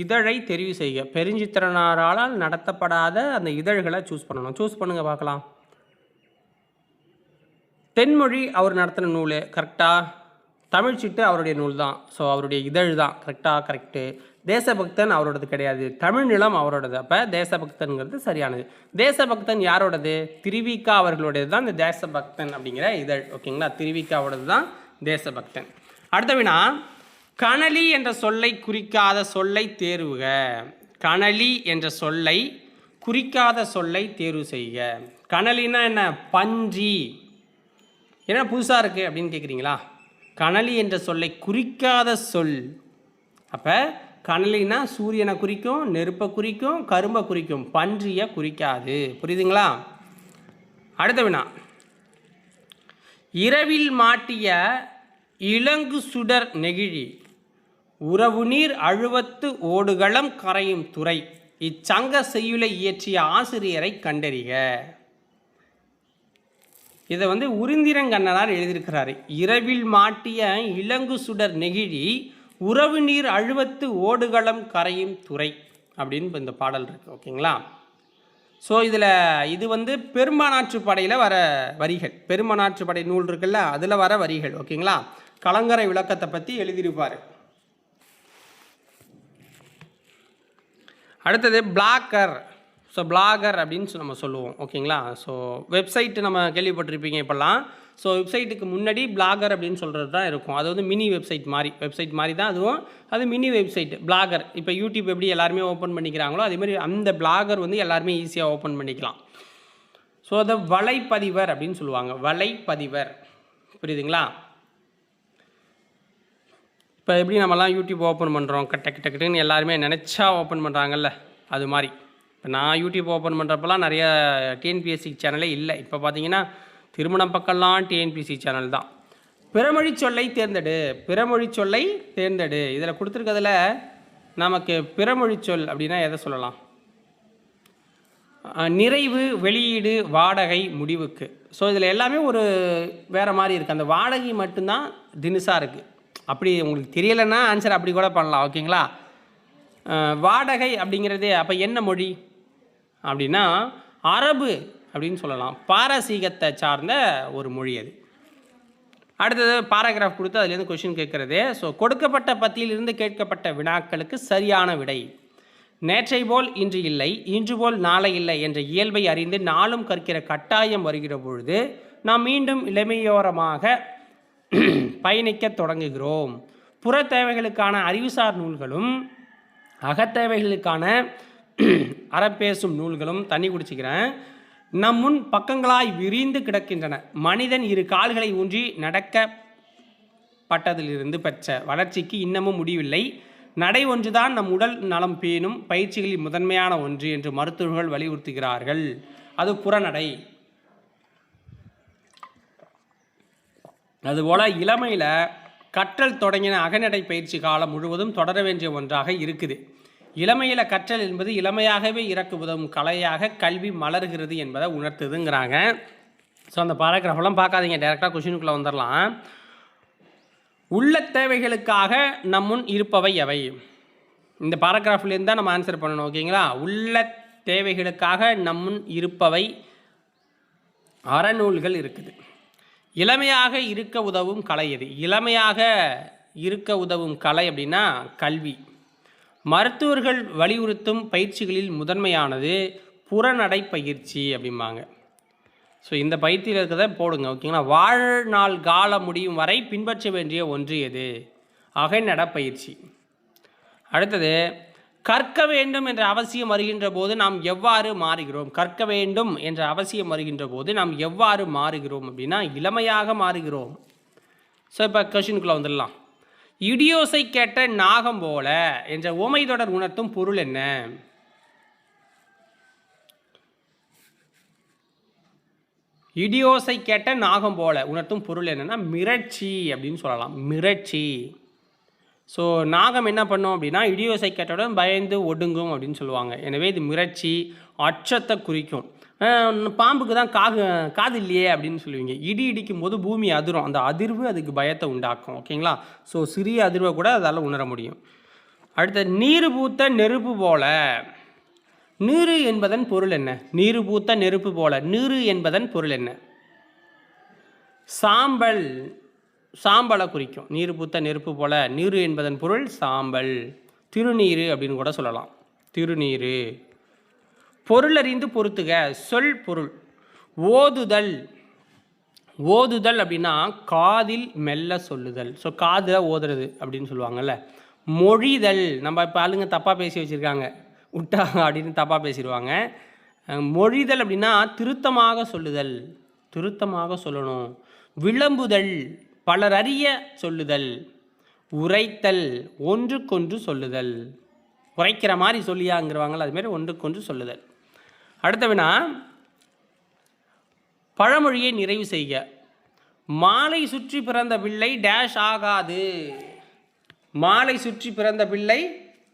இதழை தெரிவு செய்க. பெருஞ்சித்திரனாரால் நடத்தப்படாத அந்த இதழ்களை சூஸ் பண்ணணும். சூஸ் பண்ணுங்கள் பார்க்கலாம். தென்மொழி அவர் நடத்தின நூல் கரெக்டாக. தமிழ்ச்சிட்டு அவருடைய நூல் தான். ஸோ அவருடைய இதழ் தான் கரெக்டாக, கரெக்டு. தேசபக்தன் அவரோடது கிடையாது, தமிழ் நிலம் அவரோடது. அப்போ தேசபக்தன்கிறது சரியானது. தேசபக்தன் யாரோடது? திருவிக்கா அவர்களுடையது தான் இந்த தேசபக்தன் அப்படிங்கிற இதழ். ஓகேங்களா, திருவிக்காவோடது தான் தேசபக்தன். அடுத்த வினா, கனலி என்ற சொல்லை குறிக்காத சொல்லை தேர்வுக. கனலி என்ற சொல்லை குறிக்காத சொல்லை தேர்வு செய்க. கனலினா என்ன? பன்றி. என்ன புதுசாக இருக்குது அப்படின்னு கேட்குறீங்களா? கனலி என்ற சொல்லை குறிக்காத சொல். அப்போ கனலினா சூரியனை குறிக்கும், நெருப்பை குறிக்கும், கரும்பை குறிக்கும், பன்றியை குறிக்காது. புரியுதுங்களா? அடுத்த வினா. இரவில் மாட்டிய இளங்கு சுடர் நெகிழி உறவு நீர் அழுவத்து ஓடுகளம் கரையும் துறை இச்சங்க செய்யுளை இயற்றிய ஆசிரியரை கண்டறிக. இதை உருந்திரங்கண்ணனார் எழுதியிருக்கிறாரு. இரவில் மாட்டிய இளங்கு சுடர் நெகிழி உறவு நீர் அழுவத்து ஓடுகளம் கரையும் துறை அப்படின்னு இந்த பாடல் இருக்குது. ஓகேங்களா? ஸோ இதில் இது பெரும்பானாற்று படையில் வர வரிகள். பெரும்பானாற்று படை நூல் இருக்குல்ல, அதில் வர வரிகள். ஓகேங்களா? கலங்கரை விளக்கத்தை பற்றி எழுதியிருப்பார். அடுத்தது பிளாகர். ஸோ பிளாகர் அப்படின்னு நம்ம சொல்லுவோம். ஓகேங்களா? ஸோ வெப்சைட்டு நம்ம கேள்விப்பட்டிருப்பீங்க இப்போல்லாம். ஸோ வெப்சைட்டுக்கு முன்னாடி பிளாகர் அப்படின்னு சொல்கிறது தான் இருக்கும். அது மினி வெப்சைட் மாதிரி தான் அதுவும். அது மினி வெப்சைட் பிளாகர். இப்போ யூடியூப் எப்படி எல்லாருமே ஓப்பன் பண்ணிக்கிறாங்களோ அதேமாதிரி அந்த பிளாகர் எல்லாருமே ஈஸியாக ஓப்பன் பண்ணிக்கலாம். ஸோ அதை வலைப்பதிவர் அப்படின்னு சொல்லுவாங்க. வலைப்பதிவர். புரியுதுங்களா? இப்போ எப்படி நம்மலாம் யூடியூப் ஓப்பன் பண்ணுறோம், டக்குன்னு எல்லாருமே நினச்சா ஓப்பன் பண்ணுறாங்கல்ல, அது மாதிரி. இப்போ நான் யூடியூப் ஓப்பன் பண்ணுறப்பெல்லாம் நிறைய டிஎன்பிஎஸ்சி சேனலே இல்லை. இப்போ பார்த்தீங்கன்னா திருமணம் பக்கம்லாம் டிஎன்பிஎஸ்சி சேனல் தான். பிறமொழி சொல்லை தேர்ந்தெடு. பிறமொழி சொல்லை தேர்ந்தெடு. இதில் கொடுத்துருக்கிறதுல நமக்கு பிறமொழி சொல் அப்படின்னா எதை சொல்லலாம்? நிறைவு, வெளியீடு, வாடகை, முடிவுக்கு. ஸோ இதில் எல்லாமே ஒரு வேறு மாதிரி இருக்குது. அந்த வாடகை மட்டும்தான் தினுசாக இருக்குது. அப்படி உங்களுக்கு தெரியலைன்னா ஆன்சர் அப்படி கூட பண்ணலாம். ஓகேங்களா? வாடகை அப்படிங்கிறது அப்போ என்ன மொழி அப்படின்னா அரபு அப்படின்னு சொல்லலாம். பாரசீகத்தை சார்ந்த ஒரு மொழி அது. அடுத்தது பாராகிராஃப் கொடுத்து அதுலேருந்து கொஷின் கேட்குறது. ஸோ கொடுக்கப்பட்ட பத்தியிலிருந்து கேட்கப்பட்ட வினாக்களுக்கு சரியான விடை. நேற்றை போல் இன்று இல்லை, இன்று போல் நாளை இல்லை என்ற இயல்பை அறிந்து நாளும் கற்கிற கட்டாயம் வருகிற பொழுது நாம் மீண்டும் இளமையோரமாக பயணிக்க தொடங்குகிறோம். புற தேவைகளுக்கான அறிவுசார் நூல்களும் அகத்தேவைகளுக்கான அறப்பேசும் நூல்களும் தண்ணி குடிச்சிக்கிறேன் நம் முன் பக்கங்களாய் விரிந்து கிடக்கின்றன. மனிதன் இரு கால்களை ஊன்றி நடக்கப்பட்டதிலிருந்து பெற்ற வளர்ச்சிக்கு இன்னமும் முடிவில்லை. நடை ஒன்றுதான் நம் உடல் நலம் பேணும் பயிற்சிகளில் முதன்மையான ஒன்று என்று மருத்துவர்கள் வலியுறுத்துகிறார்கள். அது புறநடை. அதுபோல் இளமையில் கற்றல் தொடங்கின அகநடை பயிற்சி காலம் முழுவதும் தொடர வேண்டிய ஒன்றாக இருக்குது. இளமையில் கற்றல் என்பது இளமையாகவே இறக்கு உதவும் கலையாக கல்வி மலர்கிறது என்பதை உணர்த்துதுங்கிறாங்க. ஸோ அந்த பாராகிராஃபெல்லாம் பார்க்காதீங்க, டைரெக்டாக கொஷினுக்குள்ளே வந்துடலாம். உள்ள தேவைகளுக்காக நம் முன் இருப்பவை எவை? இந்த பாராகிராஃப்லேருந்து தான் நம்ம ஆன்சர் பண்ணணும். ஓகேங்களா? உள்ள தேவைகளுக்காக நம் முன் இருப்பவை அறநூல்கள் இருக்குது. இளமையாக இருக்க உதவும் கலை எது? இளமையாக இருக்க உதவும் கலை அப்படின்னா கல்வி. மருத்துவர்கள் வலியுறுத்தும் பயிற்சிகளில் முதன்மையானது புறநடை பயிற்சி அப்படிம்பாங்க. ஸோ இந்த பயிற்சியில் இருக்கிறத போடுங்க. ஓகேங்களா? வாழ்நாள் காலம் முடியும் வரை பின்பற்ற வேண்டிய ஒன்று எது? அகநடை பயிற்சி. அடுத்தது கற்க வேண்டும் என்ற அவசியம் வருகின்ற போது நாம் எவ்வாறு மாறுகிறோம்? கற்க வேண்டும் என்ற அவசியம் வருகின்ற போது நாம் எவ்வாறு மாறுகிறோம் அப்படின்னா இளமையாக மாறுகிறோம். ஸோ இப்போ கொஷினுக்குள்ளே வந்துடலாம். இடியோசை கேட்ட நாகம் போல என்ற உமை தொடர் உணர்த்தும் பொருள் என்ன? இடியோசை கேட்ட நாகம் போல உணர்த்தும் பொருள் என்னன்னா மிரட்சி அப்படின்னு சொல்லலாம். மிரட்சி. ஸோ நாகம் என்ன பண்ணும் அப்படின்னா இடியோசை கேட்டவுடன் பயந்து ஒடுங்கும் அப்படின்னு சொல்லுவாங்க. எனவே இது மிரட்சி, அச்சத்தை குறிக்கும். பாம்புக்கு தான் காது இல்லையே அப்படின்னு சொல்லுவீங்க. இடி இடிக்கும் போது பூமி அதிரும். அந்த அதிர்வு அதுக்கு பயத்தை உண்டாக்கும். ஓகேங்களா? ஸோ சிறிய அதிர்வை கூட அதால் உணர முடியும். அடுத்த நீரு பூத்த நெருப்பு போல. நீரு என்பதன் பொருள் என்ன? நீரு பூத்த நெருப்பு போல. நீரு என்பதன் பொருள் என்ன? சாம்பல். சாம்பலை குறிக்கும். நீர் பூத்த நெருப்பு போல. நீரு என்பதன் பொருள் சாம்பல். திருநீரு அப்படின்னு கூட சொல்லலாம். திருநீரு. பொருள் அறிந்து பொறுத்துக. சொல் பொருள். ஓதுதல். ஓதுதல் அப்படின்னா காதில் மெல்ல சொல்லுதல். ஸோ காதில் ஓதுறது அப்படின்னு சொல்லுவாங்கள்ல. மொழிதல், நம்ம இப்போ ஆளுங்க தப்பாக பேசி வச்சுருக்காங்க, விட்டா அப்படின்னு தப்பாக பேசிடுவாங்க. மொழிதல் அப்படின்னா திருத்தமாக சொல்லுதல், திருத்தமாக சொல்லணும். விளம்புதல், பலர் அறிய சொல்லுதல். உரைத்தல், ஒன்றுக்கொன்று சொல்லுதல். உரைக்கிற மாதிரி சொல்லியாங்கிறவாங்கள, அதுமாரி ஒன்றுக்கொன்று சொல்லுதல். அடுத்த வினா, பழமொழியை நிறைவு செய்க. மாலை சுற்றி பிறந்த பிள்ளை டேஷ் ஆகாது. மாலை சுற்றி பிறந்த பிள்ளை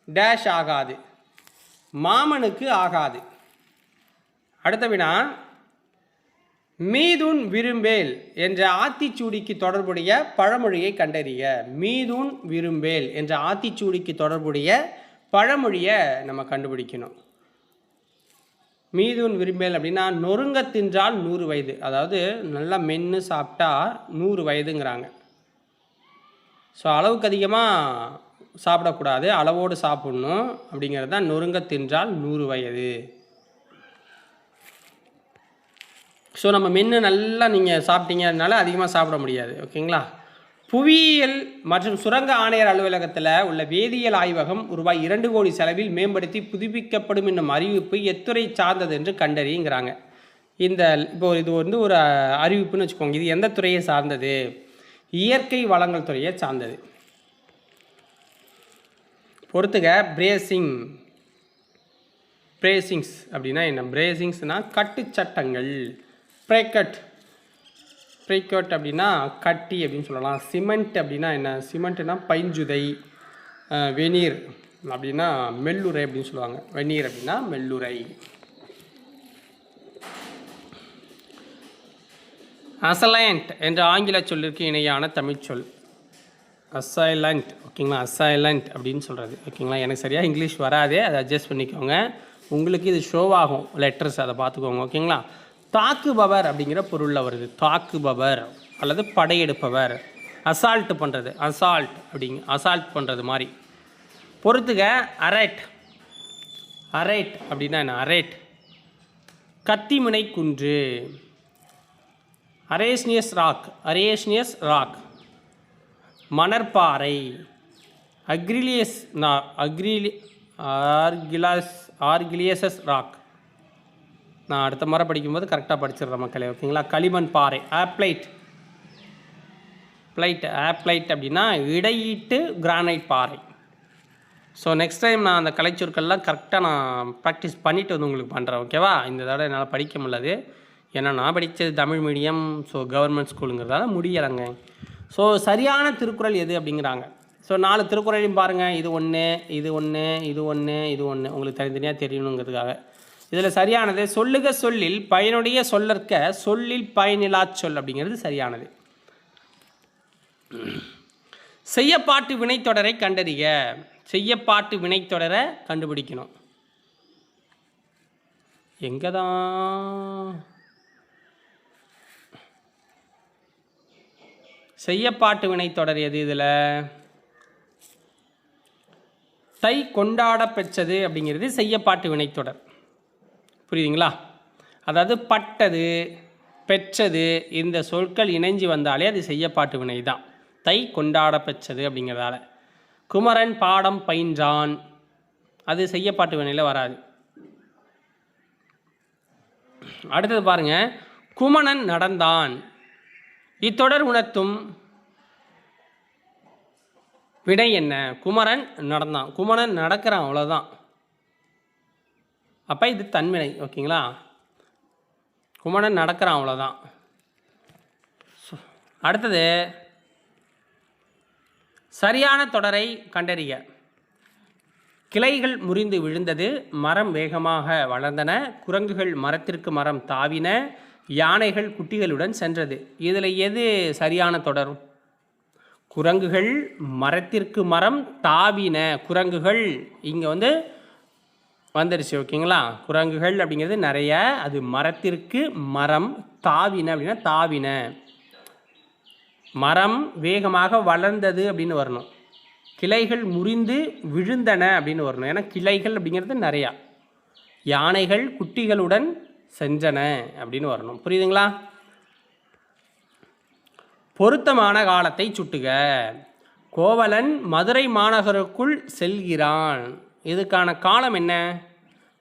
டேஷ் ஆகாது. மாமனுக்கு ஆகாது. அடுத்த வினா, மீதுன் விரும்பேல் என்ற ஆத்திச்சூடிக்கு தொடர்புடைய பழமொழியை கண்டறிய. மீதுன் விரும்பேல் என்ற ஆத்திச்சூடிக்கு தொடர்புடைய பழமொழியை நம்ம கண்டுபிடிக்கணும். மீதுன் விரும்பேல் அப்படின்னா நொறுங்க தின்றால் 100 வயது. அதாவது நல்லா மென்று சாப்பிட்டா 100 வயதுங்கிறாங்க. ஸோ அளவுக்கு அதிகமாக சாப்பிடக்கூடாது, அளவோடு சாப்பிட்ணும் அப்படிங்கிறது தான் நொறுங்க தின்றால் 100 வயது. ஸோ நம்ம மென்று நல்லா நீங்கள் சாப்பிட்டீங்கனால அதிகமாக சாப்பிட முடியாது. ஓகேங்களா. புவியியல் மற்றும் சுரங்க ஆணையர் அலுவலகத்தில் உள்ள வேதியியல் ஆய்வகம் ரூபாய் 2 கோடி செலவில் மேம்படுத்தி புதுப்பிக்கப்படும் என்னும் அறிவிப்பு எத்துறை சார்ந்தது என்று கண்டறிங்கிறாங்க. இந்த இப்போ இது வந்து ஒரு அறிவிப்புன்னு வச்சுக்கோங்க. இது எந்த துறையை சார்ந்தது? இயற்கை வளங்கள் துறையை சார்ந்தது. பொறுத்துக. பிரேசிங்ஸ் அப்படின்னா என்ன? பிரேசிங்ஸ்னால் கட்டுச்சட்டங்கள். ப்ரேக்கட் அப்படின்னா கட்டி அப்படின்னு சொல்லலாம். சிமெண்ட் அப்படின்னா என்ன? சிமெண்ட்னா பைஞ்சுதை. வெநீர் அப்படின்னா மெல்லுரை அப்படின்னு சொல்லுவாங்க. வெநீர் அப்படின்னா மெல்லுரை. அசைலண்ட் என்ற ஆங்கில சொல்லிற்கு இணையான தமிழ் சொல் அசைலண்ட். ஓகேங்களா. அசைலண்ட் அப்படின்னு சொல்கிறது. ஓகேங்களா. எனக்கு சரியாக இங்கிலீஷ் வராது, அதை அட்ஜஸ்ட் பண்ணிக்கோங்க. உங்களுக்கு இது ஷோவாகும் லெட்டர்ஸ், அதை பார்த்துக்கோங்க. ஓகேங்களா. தாக்குபவர் அப்படிங்கிற பொருளில் வருது. தாக்குபவர் அல்லது படையெடுப்பவர். அசால்ட் பண்ணுறது, அசால்ட் பண்ணுறது மாதிரி. பொறுத்துக. அரேட் அப்படின்னா என்ன? அரேட் கத்திமுனை குன்று. அரேஸ்னியஸ் ராக் மணற்பாறை. ஆர்கிலியசஸ் ராக். நான் அடுத்த முறை படிக்கும்போது கரெக்டாக படிச்சிடுறேன் மக்களே. ஓகேங்களா. களிமண் பாறை. ஆப்ளைட் அப்படின்னா இடையீட்டு கிரானைட் பாறை. ஸோ நெக்ஸ்ட் டைம் நான் அந்த கலைச்சொற்கள்லாம் கரெக்டாக நான் ப்ராக்டிஸ் பண்ணிவிட்டு வந்து உங்களுக்கு பண்ணுறேன். ஓகேவா. இந்த தடவை என்னால் படிக்க முடியாது, ஏன்னா நான் படித்தது தமிழ் மீடியம். ஸோ கவர்மெண்ட் ஸ்கூலுங்கிறதால முடியலைங்க. ஸோ சரியான திருக்குறள் எது அப்படிங்கிறாங்க. ஸோ 4 திருக்குறளையும் பாருங்கள். இது ஒன்று, இது ஒன்று, இது ஒன்று, இது ஒன்று, உங்களுக்கு தனித்தனியாக தெரியணுங்கிறதுக்காக. இதில் சரியானது சொல்லுக சொல்லில் பயனுடைய சொல்லற்க சொல்லில் பயனிலா சொல் அப்படிங்கிறது சரியானது. செய்யப்பாட்டு வினைத்தொடரை கண்டறிய. செய்யப்பாட்டு வினைத்தொடரை கண்டுபிடிக்கணும். எங்கே தான் செய்யப்பாட்டு வினைத்தொடர் எது? இதில் தை கொண்டாட பெற்றது அப்படிங்கிறது செய்யப்பாட்டு வினைத்தொடர். புரியுதுங்களா. அதாவது பட்டது, பெற்றது, இந்த சொற்கள் இணைஞ்சு வந்தாலே அது செய்யப்பாட்டு வினை தான். தை கொண்டாட பெற்றது அப்படிங்கிறதால. குமரன் பாடம் பயின்றான், அது செய்யப்பாட்டு வினையில் வராது. அடுத்தது பாருங்க. குமணன் நடந்தான். இத்தொடர் உணர்த்தும் விடை என்ன? குமரன் நடந்தான், குமரன் நடக்கிறான், அவ்வளோதான். அப்போ இது தன்வினை. ஓகேங்களா. குமரன் நடக்கிறான், அவ்வளோதான். அடுத்தது சரியான தொடரை கண்டறிய. கிளைகள் முறிந்து விழுந்தது, மரம் வேகமாக வளர்ந்தன, குரங்குகள் மரத்திற்கு மரம் தாவின, யானைகள் குட்டிகளுடன் சென்றது. இதில் எது சரியான தொடர்? குரங்குகள் மரத்திற்கு மரம் தாவின. குரங்குகள் இங்கே வந்துடுச்சு. ஓகேங்களா. குரங்குகள் அப்படிங்கிறது நிறைய, அது மரத்திற்கு மரம் தாவின அப்படின்னா தாவின. மரம் வேகமாக வளர்ந்தது அப்படின்னு வரணும். கிளைகள் முறிந்து விழுந்தன அப்படின்னு வரணும். ஏன்னா கிளைகள் அப்படிங்கிறது நிறையா. யானைகள் குட்டிகளுடன் சென்றன அப்படின்னு வரணும். புரியுதுங்களா. பொருத்தமான காலத்தை சுட்டுக. கோவலன் மதுரை மாநகருக்குள் செல்கிறான். இதுக்கான காலம் என்ன?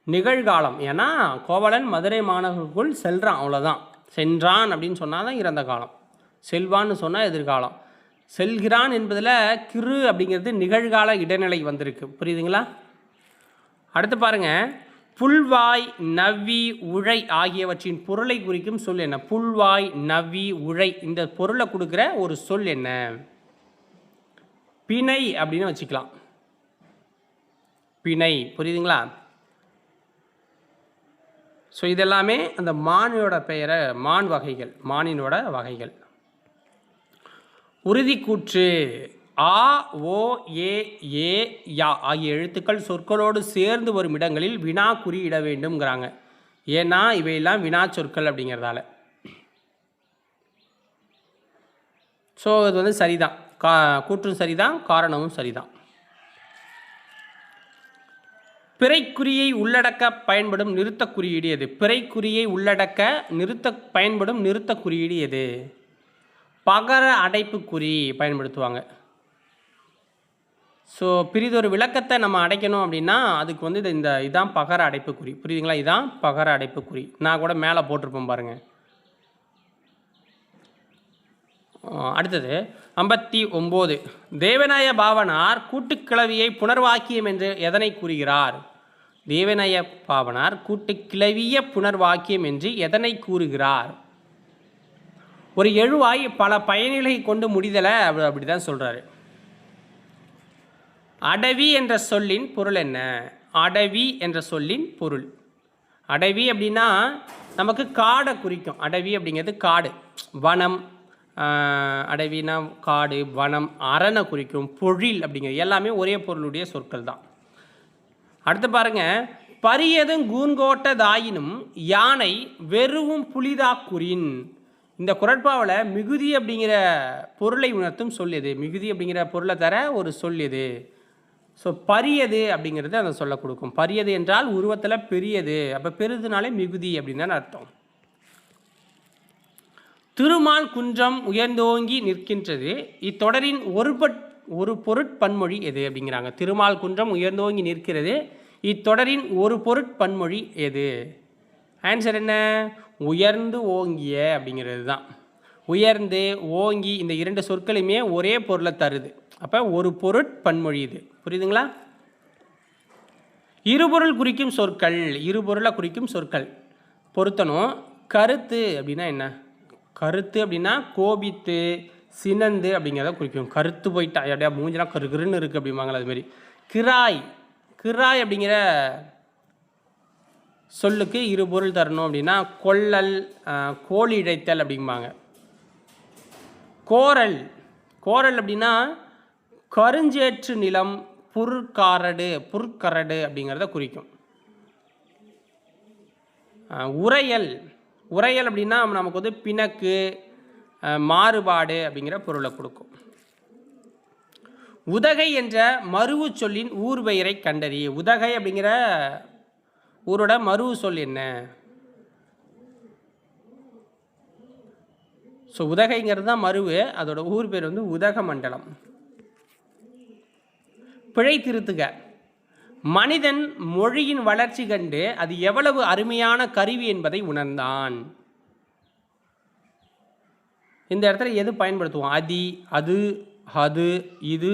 நிகழ்காலம். ஏன்னா கோவலன் மதுரை மாநகருக்குள் செல்கிறான், அவ்வளோதான். சென்றான் அப்படின்னு சொன்னால் தான் இறந்த காலம். செல்வான்னு சொன்னால் எதிர்காலம். செல்கிறான் என்பதில் கிரு அப்படிங்கிறது நிகழ்கால இடைநிலை வந்திருக்கு. புரியுதுங்களா? அடுத்து பாருங்கள், புல்வாய் நவ்வி உழை ஆகியவற்றின் பொருளை குறிக்கும் சொல் என்ன? புல்வாய் நவ்வி உழை இந்த பொருளை கொடுக்குற ஒரு சொல் என்ன? பிணை அப்படின்னு வச்சுக்கலாம். பிணை. புரியுதுங்களா? ஸோ இதெல்லாமே அந்த மானோட பெயரை, மான் வகைகள், மானினோட வகைகள். உறுதிக்கூற்று ஆ ஓ ஏ ஏ யா ஆகிய எழுத்துக்கள் சொற்களோடு சேர்ந்து வரும் இடங்களில் வினா குறியிட வேண்டும்ங்கிறாங்க. ஏன்னா இவையெல்லாம் வினா சொற்கள் அப்படிங்கிறதால. ஸோ இது வந்து சரிதான். கூற்றும் சரிதான், காரணமும் சரிதான். பிறைக்குறியை உள்ளடக்க பயன்படும் நிறுத்த குறியீடு எது? பிறைக்குறியை உள்ளடக்க பயன்படும் நிறுத்த குறியீடு எது? பகர அடைப்பு குறி பயன்படுத்துவாங்க. ஸோ பிரிதொரு விளக்கத்தை நம்ம அடைக்கணும் அப்படின்னா அதுக்கு வந்து இதான் பகர அடைப்புக்குறி. புரியுதுங்களா? இதான் பகர அடைப்புக்குறி. நான் கூட மேலே போட்டிருப்பேன் பாருங்கள். அடுத்தது 59. தேவநாய பாவனார் கூட்டுக்கிளவியை புனர்வாக்கியம் என்று எதனை கூறுகிறார்? தேவநாய பாவனார் கூட்டுக்கிளவிய புனர்வாக்கியம் என்று எதனை கூறுகிறார்? ஒரு எழுவாய் பல பயனிலை கொண்டு முடிதலை அப்படி தான் சொல்கிறாரு. அடவி என்ற சொல்லின் பொருள் என்ன? அடவி என்ற சொல்லின் பொருள். அடவி அப்படின்னா நமக்கு காடை குறிக்கும். அடவி அப்படிங்கிறது காடு, வனம். அடவினா காடு, வனம், அரணை குறிக்கும். பொழில் அப்படிங்கிறது எல்லாமே ஒரே பொருளுடைய சொற்கள் தான். அடுத்து பாருங்கள், பரியதும் கூன்கோட்டதாயினும் யானை வெறுவும் புலிதாக்குறின். இந்த குறட்பாவில் மிகுதி அப்படிங்கிற பொருளை உணர்த்தும் சொல் எது? மிகுதி அப்படிங்கிற பொருளை தர ஒரு சொல் எது? ஸோ பரியது அப்படிங்கிறது அந்த சொல்ல கொடுக்கும். பரியது என்றால் உருவத்தில் பெரியது. அப்போ பெரிதுனாலே மிகுதி அப்படின்னு தான் அர்த்தம். திருமால் குன்றம் உயர்ந்தோங்கி நிற்கின்றது. இத்தொடரின் ஒரு பொருட்பன்மொழி எது அப்படிங்கிறாங்க. திருமால் குன்றம் உயர்ந்தோங்கி நிற்கிறது. இத்தொடரின் ஒரு பொருட்பன்மொழி எது? ஆன்சர் என்ன? உயர்ந்து ஓங்கிய அப்படிங்கிறது தான். உயர்ந்து ஓங்கி இந்த இரண்டு சொற்களுமே ஒரே பொருளை தருது. அப்போ ஒரு பொருட்பன்மொழி இது. புரியுதுங்களா? இருபொருள் குறிக்கும் சொற்கள். இருபொருளை குறிக்கும் சொற்கள் பொருத்தணும். கருத்து அப்படின்னா என்ன? கருத்து அப்படின்னா கோபித்து சினந்து அப்படிங்கிறத குறிக்கும். கருத்து போயிட்டா அப்படியா மூஞ்செல்லாம் கருன்னு இருக்குது அப்படிம்பாங்களா அதுமாரி. கிராய். கிராய் அப்படிங்கிற சொல்லுக்கு இரு பொருள் தரணும் அப்படின்னா கொள்ளல், கோழி இழைத்தல் அப்படிம்பாங்க. கோரல். கோரல் அப்படின்னா கருஞ்சேற்று நிலம், புற்கரடு அப்படிங்கிறத குறிக்கும். உரையல். உரையல் அப்படின்னா நமக்கு வந்து பிணக்கு, மாறுபாடு அப்படிங்கிற பொருளை கொடுக்கும். உதகை என்ற மருவு சொல்லின் ஊர் பெயரை கண்டறி. உதகை அப்படிங்கிற ஊரோட மருவு சொல் என்ன? ஸோ உதகைங்கிறது தான் மருவு. அதோட ஊர் பேர் வந்து உதகமண்டலம். பிழை திருத்துக. மனிதன் மொழியின் வளர்ச்சி கண்டு அது எவ்வளவு அருமையான கருவி என்பதை உணர்ந்தான். இந்த இடத்துல எது பயன்படுத்துவோம்? அதி, அது, அது, இது,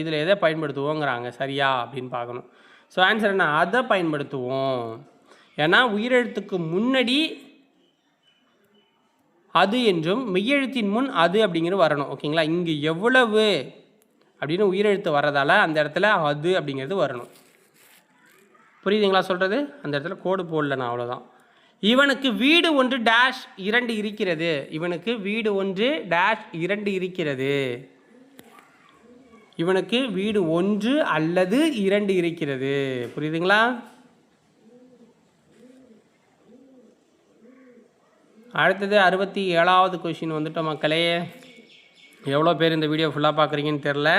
இதில் எதை பயன்படுத்துவோங்கிறாங்க. சரியா அப்படின்னு பார்க்கணும். ஸோ ஆன்சர் என்ன? அதை பயன்படுத்துவோம். ஏன்னா உயிரெழுத்துக்கு முன்னாடி அது என்றும் மெய்யெழுத்தின் முன் அது அப்படிங்கிறது வரணும். ஓகேங்களா? இங்கு எவ்வளவு அப்படின்னு உயிரெழுத்து வர்றதால அந்த இடத்துல அது அப்படிங்கிறது வரணும். புரியுதுங்களா சொல்கிறது? அந்த இடத்துல கோடு போடல நான், அவ்வளோதான். இவனுக்கு வீடு ஒன்று டேஷ் 2 இருக்கிறது. இவனுக்கு வீடு ஒன்று டேஷ் 2 இருக்கிறது. இவனுக்கு வீடு 1 அல்லது 2 இருக்கிறது. புரியுதுங்களா? அடுத்தது 67வது கொஷின் வந்துட்டோம் மக்களே. எவ்வளோ பேர் இந்த வீடியோ ஃபுல்லாக பார்க்குறீங்கன்னு தெரில.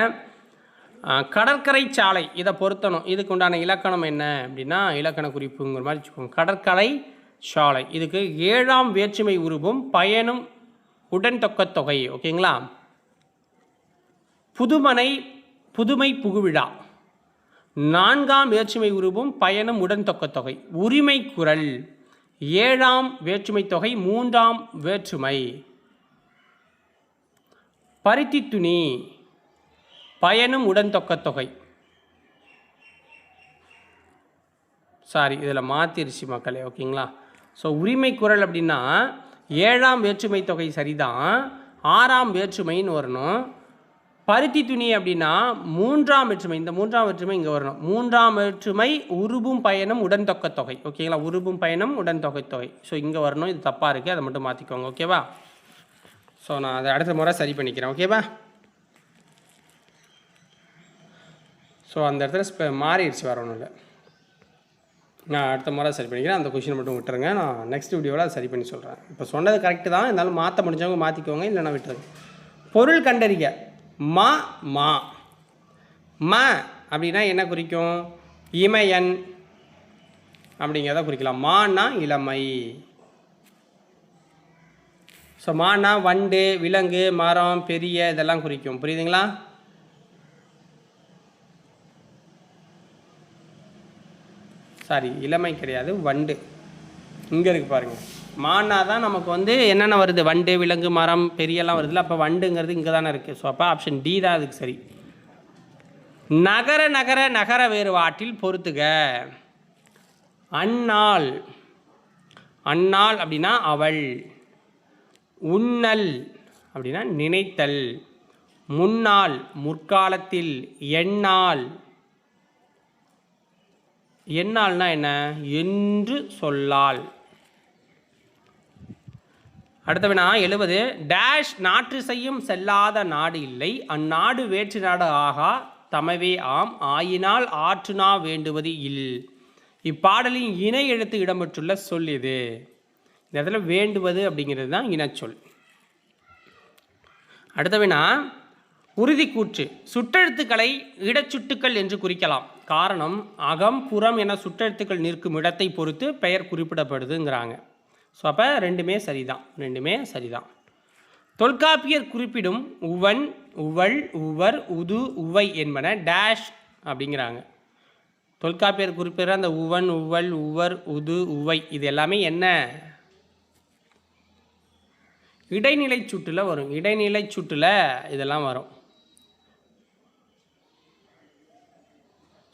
கடற்கரை சாலை இதை பொருத்தணும். இதுக்கு உண்டான இலக்கணம் என்ன அப்படின்னா இலக்கண குறிப்புங்கிற மாதிரி வச்சுக்கோங்க. கடற்கரை சாலை இதுக்கு 7ஆம் வேற்றுமை உருவும் பயனும் உடன் தொக்கத் தொகை. ஓகேங்களா? புதுமை புகுவிழா, 4ஆம் வேற்றுமை உருவும் பயனும் உடன் தொக்கத் தொகை. உரிமை குரல், 7ஆம் வேற்றுமை தொகை 3ஆம் வேற்றுமை. பருத்தி துணி, பயனும் உடன் தொக்கத் தொகை. சாரி, இதில் மாற்றிருச்சு மக்களே. ஓகேங்களா? ஸோ உரிமை குரல் அப்படின்னா 7ஆம் வேற்றுமை தொகை சரிதான், 6ஆம் வேற்றுமைன்னு வரணும். பருத்தி துணி அப்படின்னா 3ஆம் வேற்றுமை, இந்த 3ஆம் வேற்றுமை இங்கே வரணும். 3ஆம் வேற்றுமை உருவும் பயனும் உடன் தொக்கத் தொகை. ஓகேங்களா? உருவும் பயனும் உடன் தொகைத் தொகை. ஸோ இங்கே வரணும், இது தப்பாக இருக்குது, அதை மட்டும் மாற்றிக்கோங்க. ஓகேவா? ஸோ நான் அதை அடுத்த முறை சரி பண்ணிக்கிறேன். ஓகேவா? ஸோ அந்த இடத்துல மாறிடுச்சு, வர ஒன்றும் இல்லை. நான் அடுத்த முறை சரி பண்ணிக்கிறேன். அந்த கொஷினை மட்டும் விட்டுருங்க, நான் நெக்ஸ்ட் வீடியோவில் அதை சரி பண்ணி சொல்கிறேன். இப்போ சொன்னது கரெக்டு தான், இருந்தாலும் மாற்ற முடிஞ்சவங்க மாற்றிக்கோங்க, இல்லைனா விட்டுருங்க. பொருள் கண்டறிக. மா மா ம அப்படின்னா என்ன குறிக்கும்? இமயன் அப்படிங்கிறத குறிக்கலாம். மானா இளமை. ஸோ மானா வண்டு, விலங்கு, மரம், பெரிய இதெல்லாம் குறிக்கும். புரியுதுங்களா? சாரி, இளமை கிடையாது, வண்டு. இங்கே இருக்குது பாருங்கள். மானா தான் நமக்கு வந்து என்னென்ன வருது? வண்டு, விலங்கு, மரம், பெரியெல்லாம் வருதுல்ல. அப்போ வண்டுங்கிறது இங்கே தானே இருக்குது. ஸோ அப்போ ஆப்ஷன் டி தான் அதுக்கு சரி. நகர நகர நகர வேறுபாட்டில் பொறுத்துக. அந்நாள், அந்நாள் அப்படின்னா அவள். உண்ணல் அப்படின்னா நினைத்தல். முன்னாள் முற்காலத்தில். எந்நாள், எந்நாள்னா என்ன? என்று சொல்லால். அடுத்த வினா 70. டேஷ் நாற்று செய்யும் செல்லாத நாடு இல்லை, அந்நாடு வேற்று நாடு ஆகா தமவே ஆம், ஆயினால் ஆற்றுனா வேண்டுவது இல். இப்பாடலின் இணை எழுத்து இடம்பெற்றுள்ள சொல் இது. இந்த இடத்துல வேண்டுவது அப்படிங்கிறது தான் இனச்சொல். அடுத்த வினா உறுதிக்கூற்று. சுற்றெழுத்துக்களை இடச்சுட்டுக்கள் என்று குறிக்கலாம். காரணம் அகம் புறம் என சுற்றெழுத்துக்கள் நிற்கும் இடத்தை பொறுத்து பெயர் குறிப்பிடப்படுதுங்கிறாங்க. ஸோ அப்போ ரெண்டுமே சரிதான், ரெண்டுமே சரிதான். தொல்காப்பியர் குறிப்பிடும் உவன், உவள், உவர், உது, உவை என்பன டேஷ் அப்படிங்கிறாங்க. தொல்காப்பியர் குறிப்பிடுற அந்த உவன், உவள், உவர், உது, உவை இது எல்லாமே என்ன? இடைநிலை சுட்டில் வரும். இடைநிலை சுட்டில் இதெல்லாம் வரும்.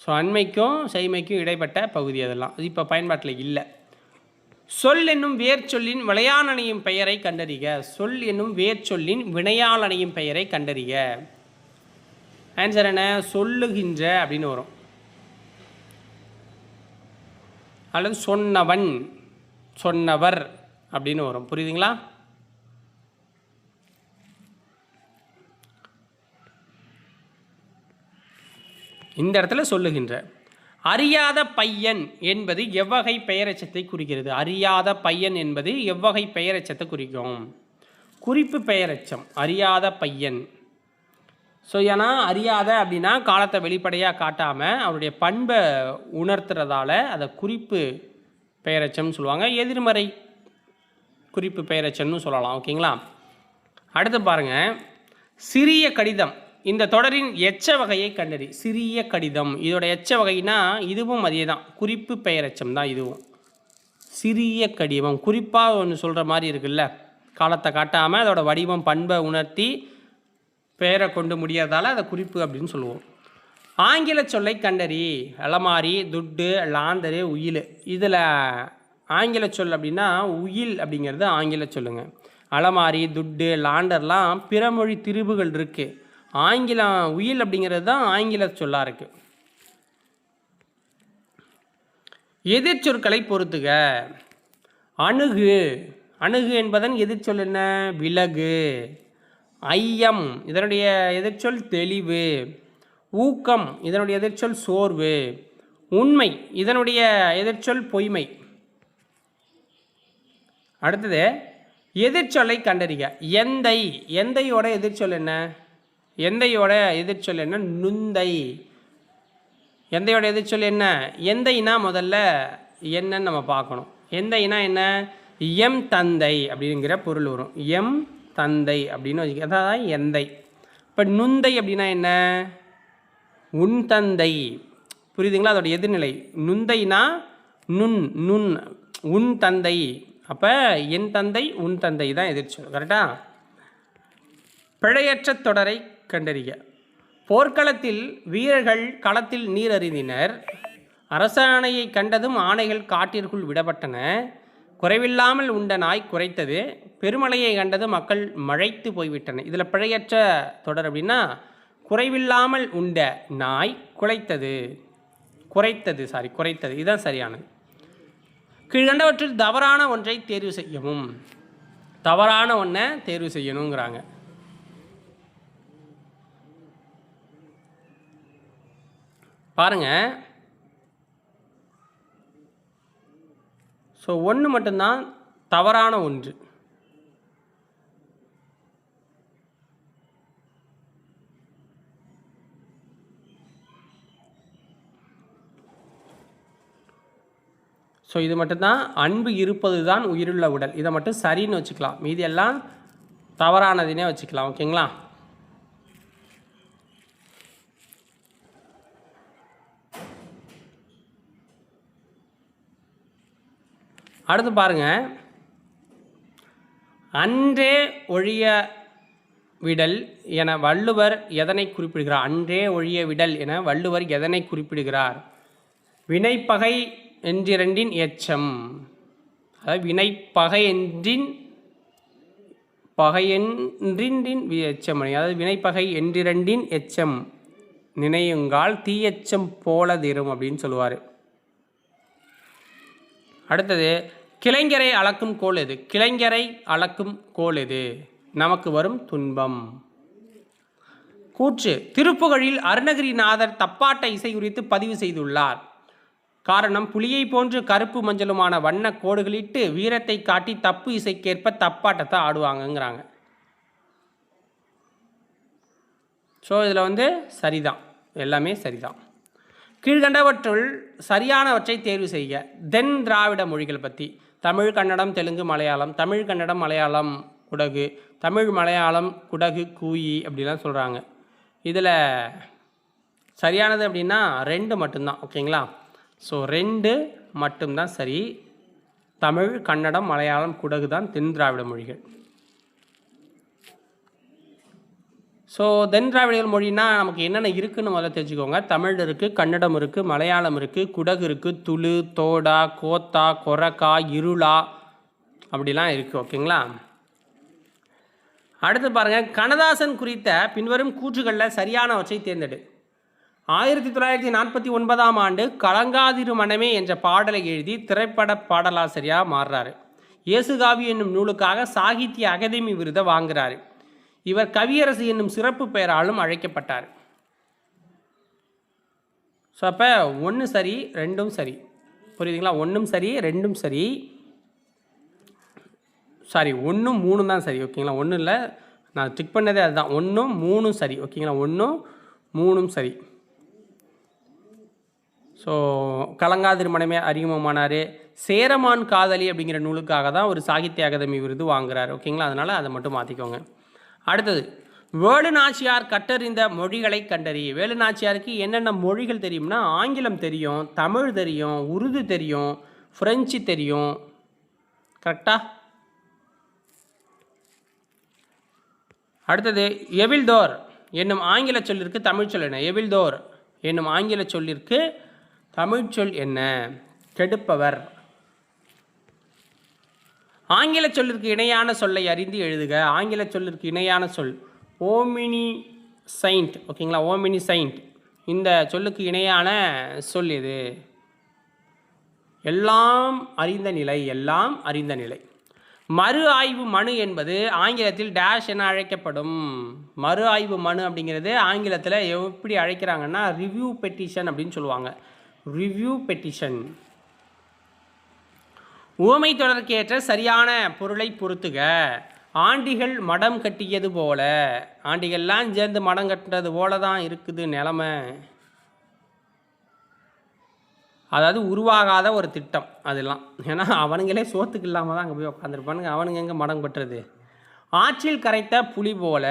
ஸோ அண்மைக்கும் செய்மைக்கும் இடைப்பட்ட பகுதி அதெல்லாம். இது இப்போ பயன்பாட்டில் இல்லை. சொல் என்னும் வேர்ச்சொல்லின் விளையாளனையும் பெயரை கண்டறிக. சொல் என்னும் வேர்ச்சொல்லின் வினையாளனையும் பெயரை கண்டறிக. ஆன்சர் என்ன? சொல்லுகின்ற அப்படின்னு வரும், அல்லது சொன்னவன், சொன்னவர் அப்படின்னு வரும். புரியுதுங்களா? இந்த இடத்துல சொல்லுகின்ற. அறியாத பையன் என்பது எவ்வகை பெயரெச்சத்தை குறிக்கிறது? அறியாத பையன் என்பது எவ்வகை பெயரெச்சத்தை குறிக்கும்? குறிப்பு பெயரெச்சம். அறியாத பையன். ஸோ ஏன்னா அறியாத அப்படின்னா காலத்தை வெளிப்படையாக காட்டாமல் அவருடைய பண்பை உணர்த்துறதால அதை குறிப்பு பெயரெச்சம்னு சொல்லுவாங்க. எதிர்மறை குறிப்பு பெயரெச்சம்னு சொல்லலாம். ஓகேங்களா? அடுத்து பாருங்கள், சிறிய கடிதம். இந்த தொடரின் எச்ச வகையை கண்டறி. சிறிய கடிதம் இதோட எச்ச வகைனா இதுவும் அதே தான், குறிப்பு பெயரெச்சம் தான் இதுவும். சிறிய கடிதம் குறிப்பாக ஒன்று சொல்கிற மாதிரி இருக்குல்ல, காலத்தை காட்டாமல் அதோட வடிவம் பண்பை உணர்த்தி பெயரை கொண்டு முடியாதால் அதை குறிப்பு அப்படின்னு சொல்லுவோம். ஆங்கில சொல்லை கண்டறி. அலமாரி, துட்டு, லாந்தரு, உயில். இதில் ஆங்கில சொல் அப்படின்னா உயில் அப்படிங்கிறது ஆங்கில சொல்லுங்க. அலமாரி, துட்டு, லாண்டர்லாம் பிறமொழி திரிபுகள் இருக்குது. ஆங்கிலம் உயில் அப்படிங்கிறது தான் ஆங்கில சொல்லாக இருக்குது. எதிர்ச்சொற்களை பொறுத்துக. அணுகு. அணுகு என்பதன் எதிர்ச்சொல் என்ன? விலகு. ஐயம் இதனுடைய எதிர்ச்சொல் தெளிவு. ஊக்கம் இதனுடைய எதிர்ச்சொல் சோர்வு. உண்மை இதனுடைய எதிர்ச்சொல் பொய்மை. அடுத்தது எதிர்ச்சொல்லை கண்டறிக. எந்தை. எந்தையோட எதிர்ச்சொல் என்ன? எந்தையோட எதிர்ச்சொல் என்ன? நுந்தை. எந்தையோட எதிர்ச்சொல் என்ன? எந்தைனா முதல்ல என்னன்னு நம்ம பார்க்கணும். எந்தைனா என்ன? எம் தந்தை அப்படிங்கிற பொருள் வரும். எம் தந்தை அப்படின்னு வச்சுக்க, அதான் எந்தை. இப்போ நுந்தை அப்படின்னா என்ன? உன் தந்தை. புரியுதுங்களா? அதோட எதிர்நிலை. நுந்தைனா நுண், நுண், உன் தந்தை. அப்போ என் தந்தை உன் தந்தை தான் எதிர்ச்சொல். கரெக்டா? பிழையற்ற தொடரை கண்டறிக. போர்க்களத்தில் வீரர்கள் களத்தில் நீர் அருந்தினர். அரசாணையை கண்டதும் ஆணைகள் காட்டிற்குள் விடப்பட்டன. குறைவில்லாமல் உண்ட நாய் குறைத்தது. பெருமழையை கண்டது மக்கள் மழைத்து போய்விட்டன. இதில் பிழையற்ற தொடர் அப்படின்னா குறைவில்லாமல் உண்ட நாய் குறைத்தது. இதுதான் சரியானது. கீழ்கண்டவற்றில் தவறான ஒன்றை தேர்வு செய்யவும். தவறான ஒன்றை தேர்வு செய்யணுங்கிறாங்க. பாருங்க. ஸோ ஒன்று மட்டும்தான் தவறான ஒன்று. ஸோ இது மட்டும்தான் அன்பு இருப்பது தான் உயிருள்ள உடல். இதை மட்டும் சரின்னு வச்சுக்கலாம். மீதி எல்லாம் தவறானதுன்னே வச்சுக்கலாம். ஓகேங்களா? அடுத்து பாருங்க. அன்றே ஒழிய விடல் என வள்ளுவர் எதனை குறிப்பிடுகிறார்? அன்றே ஒழிய விடல் என வள்ளுவர் எதனை குறிப்பிடுகிறார்? வினைப்பகை என்றிரண்டின் எச்சம். அதாவது வினைப்பகையென்றின் எச்சம். அதாவது வினைப்பகை என்றிரண்டின் எச்சம் நினையுங்கால் தீயச்சம் போலதிரும் அப்படின்னு சொல்லுவார். அடுத்தது கிளைஞரை அளக்கும் கோல் எது? கிளைஞரை அளக்கும் கோல் எது? நமக்கு வரும் துன்பம். கூற்று. திருப்புகழில் அருணகிரிநாதர் தப்பாட்ட இசை குறித்து பதிவு செய்துள்ளார். காரணம், புலியை போன்று கருப்பு மஞ்சளுமான வண்ண கோடுகளிட்டு வீரத்தை காட்டி தப்பு இசைக்கேற்ப தப்பாட்டத்தை ஆடுவாங்கங்கிறாங்க. ஸோ இதில் சரிதான், எல்லாமே சரிதான். கீழ்கண்டவற்றுள் சரியானவற்றை தேர்வு செய்ய. தென் திராவிட மொழிகள் பற்றி. தமிழ், கன்னடம், தெலுங்கு, மலையாளம். தமிழ், கன்னடம், மலையாளம், குடகு. தமிழ், மலையாளம், குடகு, கூயி அப்படிலாம் சொல்கிறாங்க. இதில் சரியானது அப்படின்னா 2 மட்டும்தான். ஓகேங்களா? ஸோ 2 மட்டும்தான் சரி. தமிழ், கன்னடம், மலையாளம், குடகு தான் தென் திராவிட மொழிகள். ஸோ தென் திராவிடர்கள் மொழினா நமக்கு என்னென்ன இருக்குதுன்னு முதல்ல தெரிஞ்சுக்கோங்க. தமிழ் இருக்குது, கன்னடம் இருக்குது, மலையாளம் இருக்குது, குடகு இருக்குது, துளு, தோடா, கோத்தா, கொரக்கா, இருளா அப்படிலாம் இருக்குது. ஓகேங்களா? அடுத்து பாருங்கள். கண்ணதாசன் குறித்த பின்வரும் கூற்றுகளில் சரியானவற்றை தேர்ந்தெடு. 1949ஆம் ஆண்டு கலங்காதிரு மனமே என்ற பாடலை எழுதி திரைப்பட பாடலாசிரியாக மாறுறாரு. இயேசுகாவி என்னும் நூலுக்காக சாகித்ய அகாதமி விருதை வாங்குறாரு. இவர் கவியரசு என்னும் சிறப்பு பெயராலும் அழைக்கப்பட்டார். ஸோ அப்போ 1 சரி 2 சரி. புரியுதுங்களா? 1 சரி 2 சரி. சாரி, 1 3 தான் சரி. ஓகேங்களா? 1 இல்லை, நான் டிக் பண்ணதே அதுதான். 1 3 சரி. ஓகேங்களா? 1 3 சரி. ஸோ கலங்காதிரு மனமே அறிமுகமானார். சேரமான் காதலி அப்படிங்கிற நூலுக்காக தான் ஒரு சாகித்ய அகாதமி விருது வாங்குறாரு. ஓகேங்களா? அதனால் அதை மட்டும் மாற்றிக்கோங்க. அடுத்தது, வேலு நாச்சியார் கற்றறிந்த மொழிகளை கண்டறி. வேலு நாச்சியாருக்கு என்னென்ன மொழிகள் தெரியும்னா, ஆங்கிலம் தெரியும், தமிழ் தெரியும், உருது தெரியும், ஃப்ரெஞ்சு தெரியும். கரெக்டா? அடுத்தது, எவில்தோர் என்னும் ஆங்கில சொல்லிற்கு தமிழ் சொல் என்ன? எவில்தோர் என்னும் ஆங்கில சொல்லிற்கு தமிழ் சொல் என்ன? கெடுப்பவர். ஆங்கில சொல்லிற்கு இணையான சொல்லை அறிந்து எழுதுக. ஆங்கில சொல்லிற்கு இணையான சொல் ஓமினி சைண்ட். ஓகேங்களா? ஓமினி சைண்ட் இந்த சொல்லுக்கு இணையான சொல் எது? எல்லாம் அறிந்த நிலை. எல்லாம் அறிந்த நிலை. மறு ஆய்வு மனு என்பது ஆங்கிலத்தில் டேஷ் என அழைக்கப்படும். மறு ஆய்வு மனு அப்படிங்கிறது ஆங்கிலத்தில் எப்படி அழைக்கிறாங்கன்னா ரிவ்யூ பெட்டிஷன் அப்படின்னு சொல்லுவாங்க. Review petition. உவமை தொடர்க்கேற்ற சரியான பொருளை பொறுத்துக. ஆண்டிகள் மடம் கட்டியது போல. ஆண்டிகள்லாம் சேர்ந்து மடம் கட்டுறது போல தான் இருக்குது நிலமை. அதாவது உருவாகாத ஒரு திட்டம் அதெல்லாம். ஏன்னா அவனுங்களே சோத்துக்கு இல்லாமல் தான் அங்கே போய் உட்காந்துருப்பானுங்க. அவனுங்க எங்கே மடம் கட்டுறது? ஆற்றில் கரைத்த புலி போல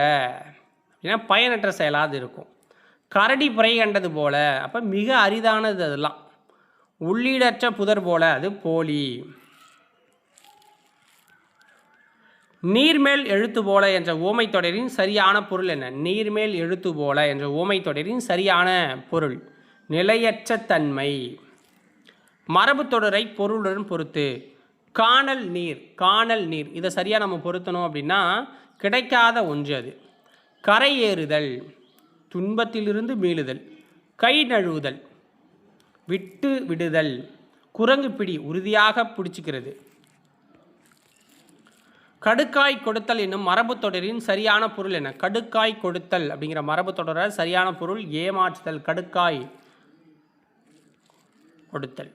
ஏன்னா பயனற்ற செயலாக இருக்கும். கரடி புரை கண்டது போல, அப்போ மிக அரிதானது அதெல்லாம். உள்ளீடற்ற புதர் போல, அது போலி. நீர்மேல் எழுத்து போல என்ற ஓமை தொடரின் சரியான பொருள் என்ன? நீர்மேல் எழுத்து போல என்ற ஓமை தொடரின் சரியான பொருள் நிலையற்ற தன்மை. மரபு தொடரை பொருளுடன் பொறுத்து. காணல் நீர், காணல் நீர், இதை சரியாக நம்ம பொருத்தணும் அப்படின்னா கிடைக்காத ஒன்று அது. கரை ஏறுதல், துன்பத்திலிருந்து மீளுதல். கை நழுவுதல், விட்டு விடுதல். குரங்கு பிடி, உறுதியாக பிடிச்சிக்கிறது. கடுக்காய் கொடுத்தல் என்னும் மரபு தொடரின் சரியான பொருள் என்ன? கடுக்காய் கொடுத்தல் அப்படிங்கிற மரபு தொடர சரியான பொருள் ஏமாற்றுதல். கடுக்காய் கொடுத்தல்.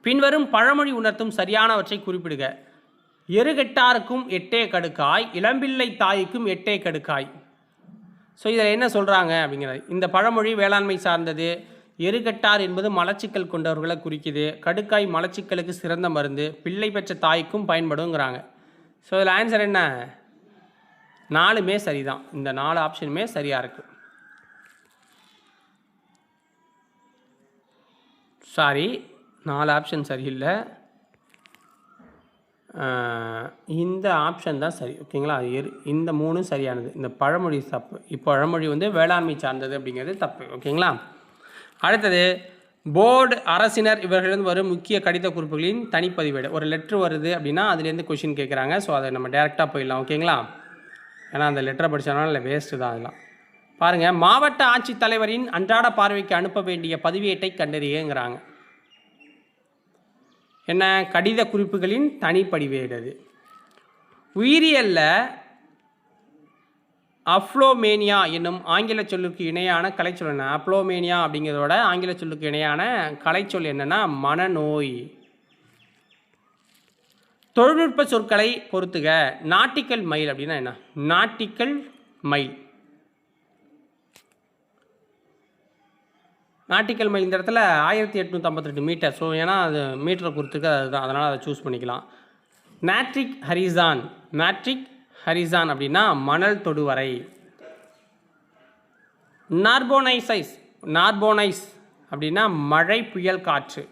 பின்வரும் பழமொழி உணர்த்தும் சரியானவற்றை குறிப்பிடுக. எருகெட்டாருக்கும் எட்டே கடுக்காய், இளம்பிள்ளை தாய்க்கும் எட்டே கடுக்காய். ஸோ இதில் என்ன சொல்கிறாங்க அப்படிங்கிறது, இந்த பழமொழி வேளாண்மை சார்ந்தது. எருகெட்டார் என்பது மலச்சிக்கல் கொண்டவர்களை குறிக்குது. கடுக்காய் மலச்சிக்கலுக்கு சிறந்த மருந்து, பிள்ளை பெற்ற தாய்க்கும் பயன்படுங்கிறாங்க. ஸோ இதில் ஆன்சர் என்ன? 4மே சரிதான். இந்த 4 ஆப்ஷனுமே சரியாக இருக்குது. சாரி, 4 ஆப்ஷன் சரியில்லை. இந்த ஆப்ஷன் தான் சரி. ஓகேங்களா? இந்த 3 சரியானது. இந்த பழமொழி தப்பு. இப்போ பழமொழி வந்து வேளாண்மை சார்ந்தது அப்படிங்கிறது தப்பு. ஓகேங்களா? அடுத்தது போர்டு, அரசினர் இவர்களிருந்து வரும் முக்கிய கடித குறிப்புகளின் தனிப்பதிவேடு. ஒரு லெட்ரு வருது அப்படின்னா அதுலேருந்து கொஷின் கேட்குறாங்க. ஸோ அதை நம்ம டேரெக்டாக போயிடலாம். ஓகேங்களா? ஏன்னா அந்த லெட்டரை படித்தோம்னா இல்லை, வேஸ்ட்டு தான் அதெல்லாம். பாருங்கள், மாவட்ட ஆட்சித்தலைவரின் அன்றாட பார்வைக்கு அனுப்ப வேண்டிய பதிவேட்டை கண்டறியங்கிறாங்க. என்ன? கடித குறிப்புகளின் தனிப்பதிவேடு. அது உயிரியலில் அப்ளோமேனியா என்னும் ஆங்கில சொல்லுக்கு இணையான கலைச்சொல் என்ன? அப்ளோமேனியா அப்படிங்கிறதோட ஆங்கில சொல்லுக்கு இணையான கலைச்சொல் என்னென்னா மனநோய். தொழில்நுட்ப சொற்களை பொறுத்துக. நாட்டிக்கல் மைல் அப்படின்னா என்ன? Nautical mile. நாட்டிக்கல் மைல் இந்த இடத்துல 1852 மீட்டர். ஸோ ஏன்னா அது மீட்டரை குறித்துக்கு அதுதான், அதனால் அதை சூஸ் பண்ணிக்கலாம். நாட்ரிக் ஹரிசான், நாட்ரிக் ஹரிசான் அப்படின்னா மணல் தொடுவரை. நார்போனைசைஸ், நார்போனைஸ் அப்படின்னா மழை புயல் காற்று.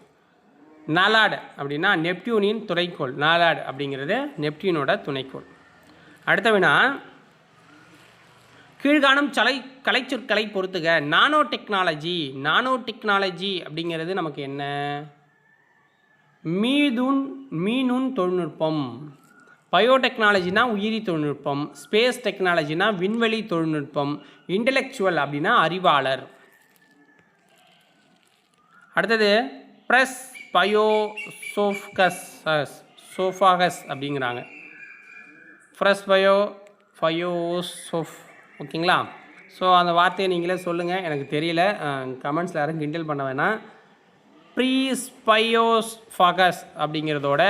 நாலாட் அப்படின்னா நெப்டியூனின் துணைக்கோள். நாலாட் அப்படிங்கிறது நெப்டியூனோட துணைக்கோள். அடுத்த வினா, கீழ்காணும் கலைச்சொற்களை பொறுத்துக. நானோ டெக்னாலஜி, நானோ டெக்னாலஜி அப்படிங்கிறது நமக்கு என்ன? மீநுண் தொழில்நுட்பம். பயோடெக்னாலஜினா உயிரி தொழில்நுட்பம். ஸ்பேஸ் டெக்னாலஜினா விண்வெளி தொழில்நுட்பம். இன்டெலெக்சுவல் அப்படின்னா அறிவாளர். அடுத்தது ப்ரெஸ் பயோசோஃபாகஸ் அப்படிங்கிறாங்க. ப்ரெஸ் பயோசோஃப். ஓகேங்களா? ஸோ அந்த வார்த்தையை நீங்களே சொல்லுங்கள், எனக்கு தெரியல. கமெண்ட்ஸில் யாரும் கிண்டல் பண்ண வேணாம். ப்ரீஸ்பயோஸ்பாகஸ் அப்படிங்கிறதோட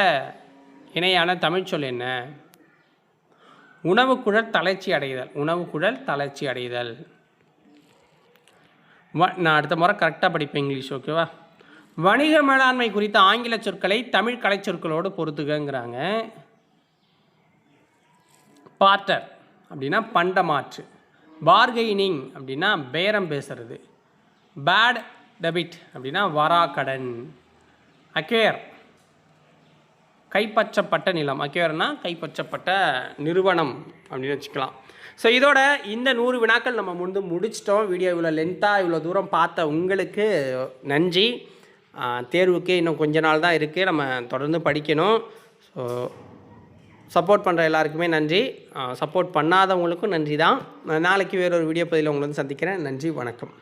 இணையான தமிழ்ச்சொல் என்ன? உணவுக்குழல் தளர்ச்சி அடைதல். உணவுக்குழல் தளர்ச்சி அடைதல். நான் அடுத்த முறை கரெக்டாக படிப்பேன் இங்கிலீஷ். ஓகேவா? வணிக மேலாண்மை குறித்த ஆங்கில சொற்களை தமிழ் கலைச்சொற்களோடு பொறுத்துக்கங்கிறாங்க. பார்ட்டர் அப்படின்னா பண்டமாற்று. பார்கெய்னிங் அப்படின்னா பேரம் பேசுறது. பேட் டெபிட் அப்படின்னா வராக்கடன். அக்வேர் கைப்பற்றப்பட்ட நிலம். அக்வேர்னா கைப்பற்றப்பட்ட நிறுவனம் அப்படின்னு வச்சுக்கலாம். ஸோ இதோட இந்த 100 வினாக்கள் நம்ம முடிச்சிட்டோம். வீடியோ இவ்வளோ லென்த்தாக இவ்வளோ தூரம் பார்த்த உங்களுக்கு நன்றி. தேர்வுக்கு இன்னும் கொஞ்ச நாள் தான் இருக்குது, நம்ம தொடர்ந்து படிக்கணும். ஸோ சப்போர்ட் பண்ணுற எல்லாருக்குமே நன்றி. சப்போர்ட் பண்ணாதவங்களுக்கும் நன்றி தான். நாளைக்கு வேறொரு வீடியோ பதிவில் உங்களை வந்து சந்திக்கிறேன். நன்றி, வணக்கம்.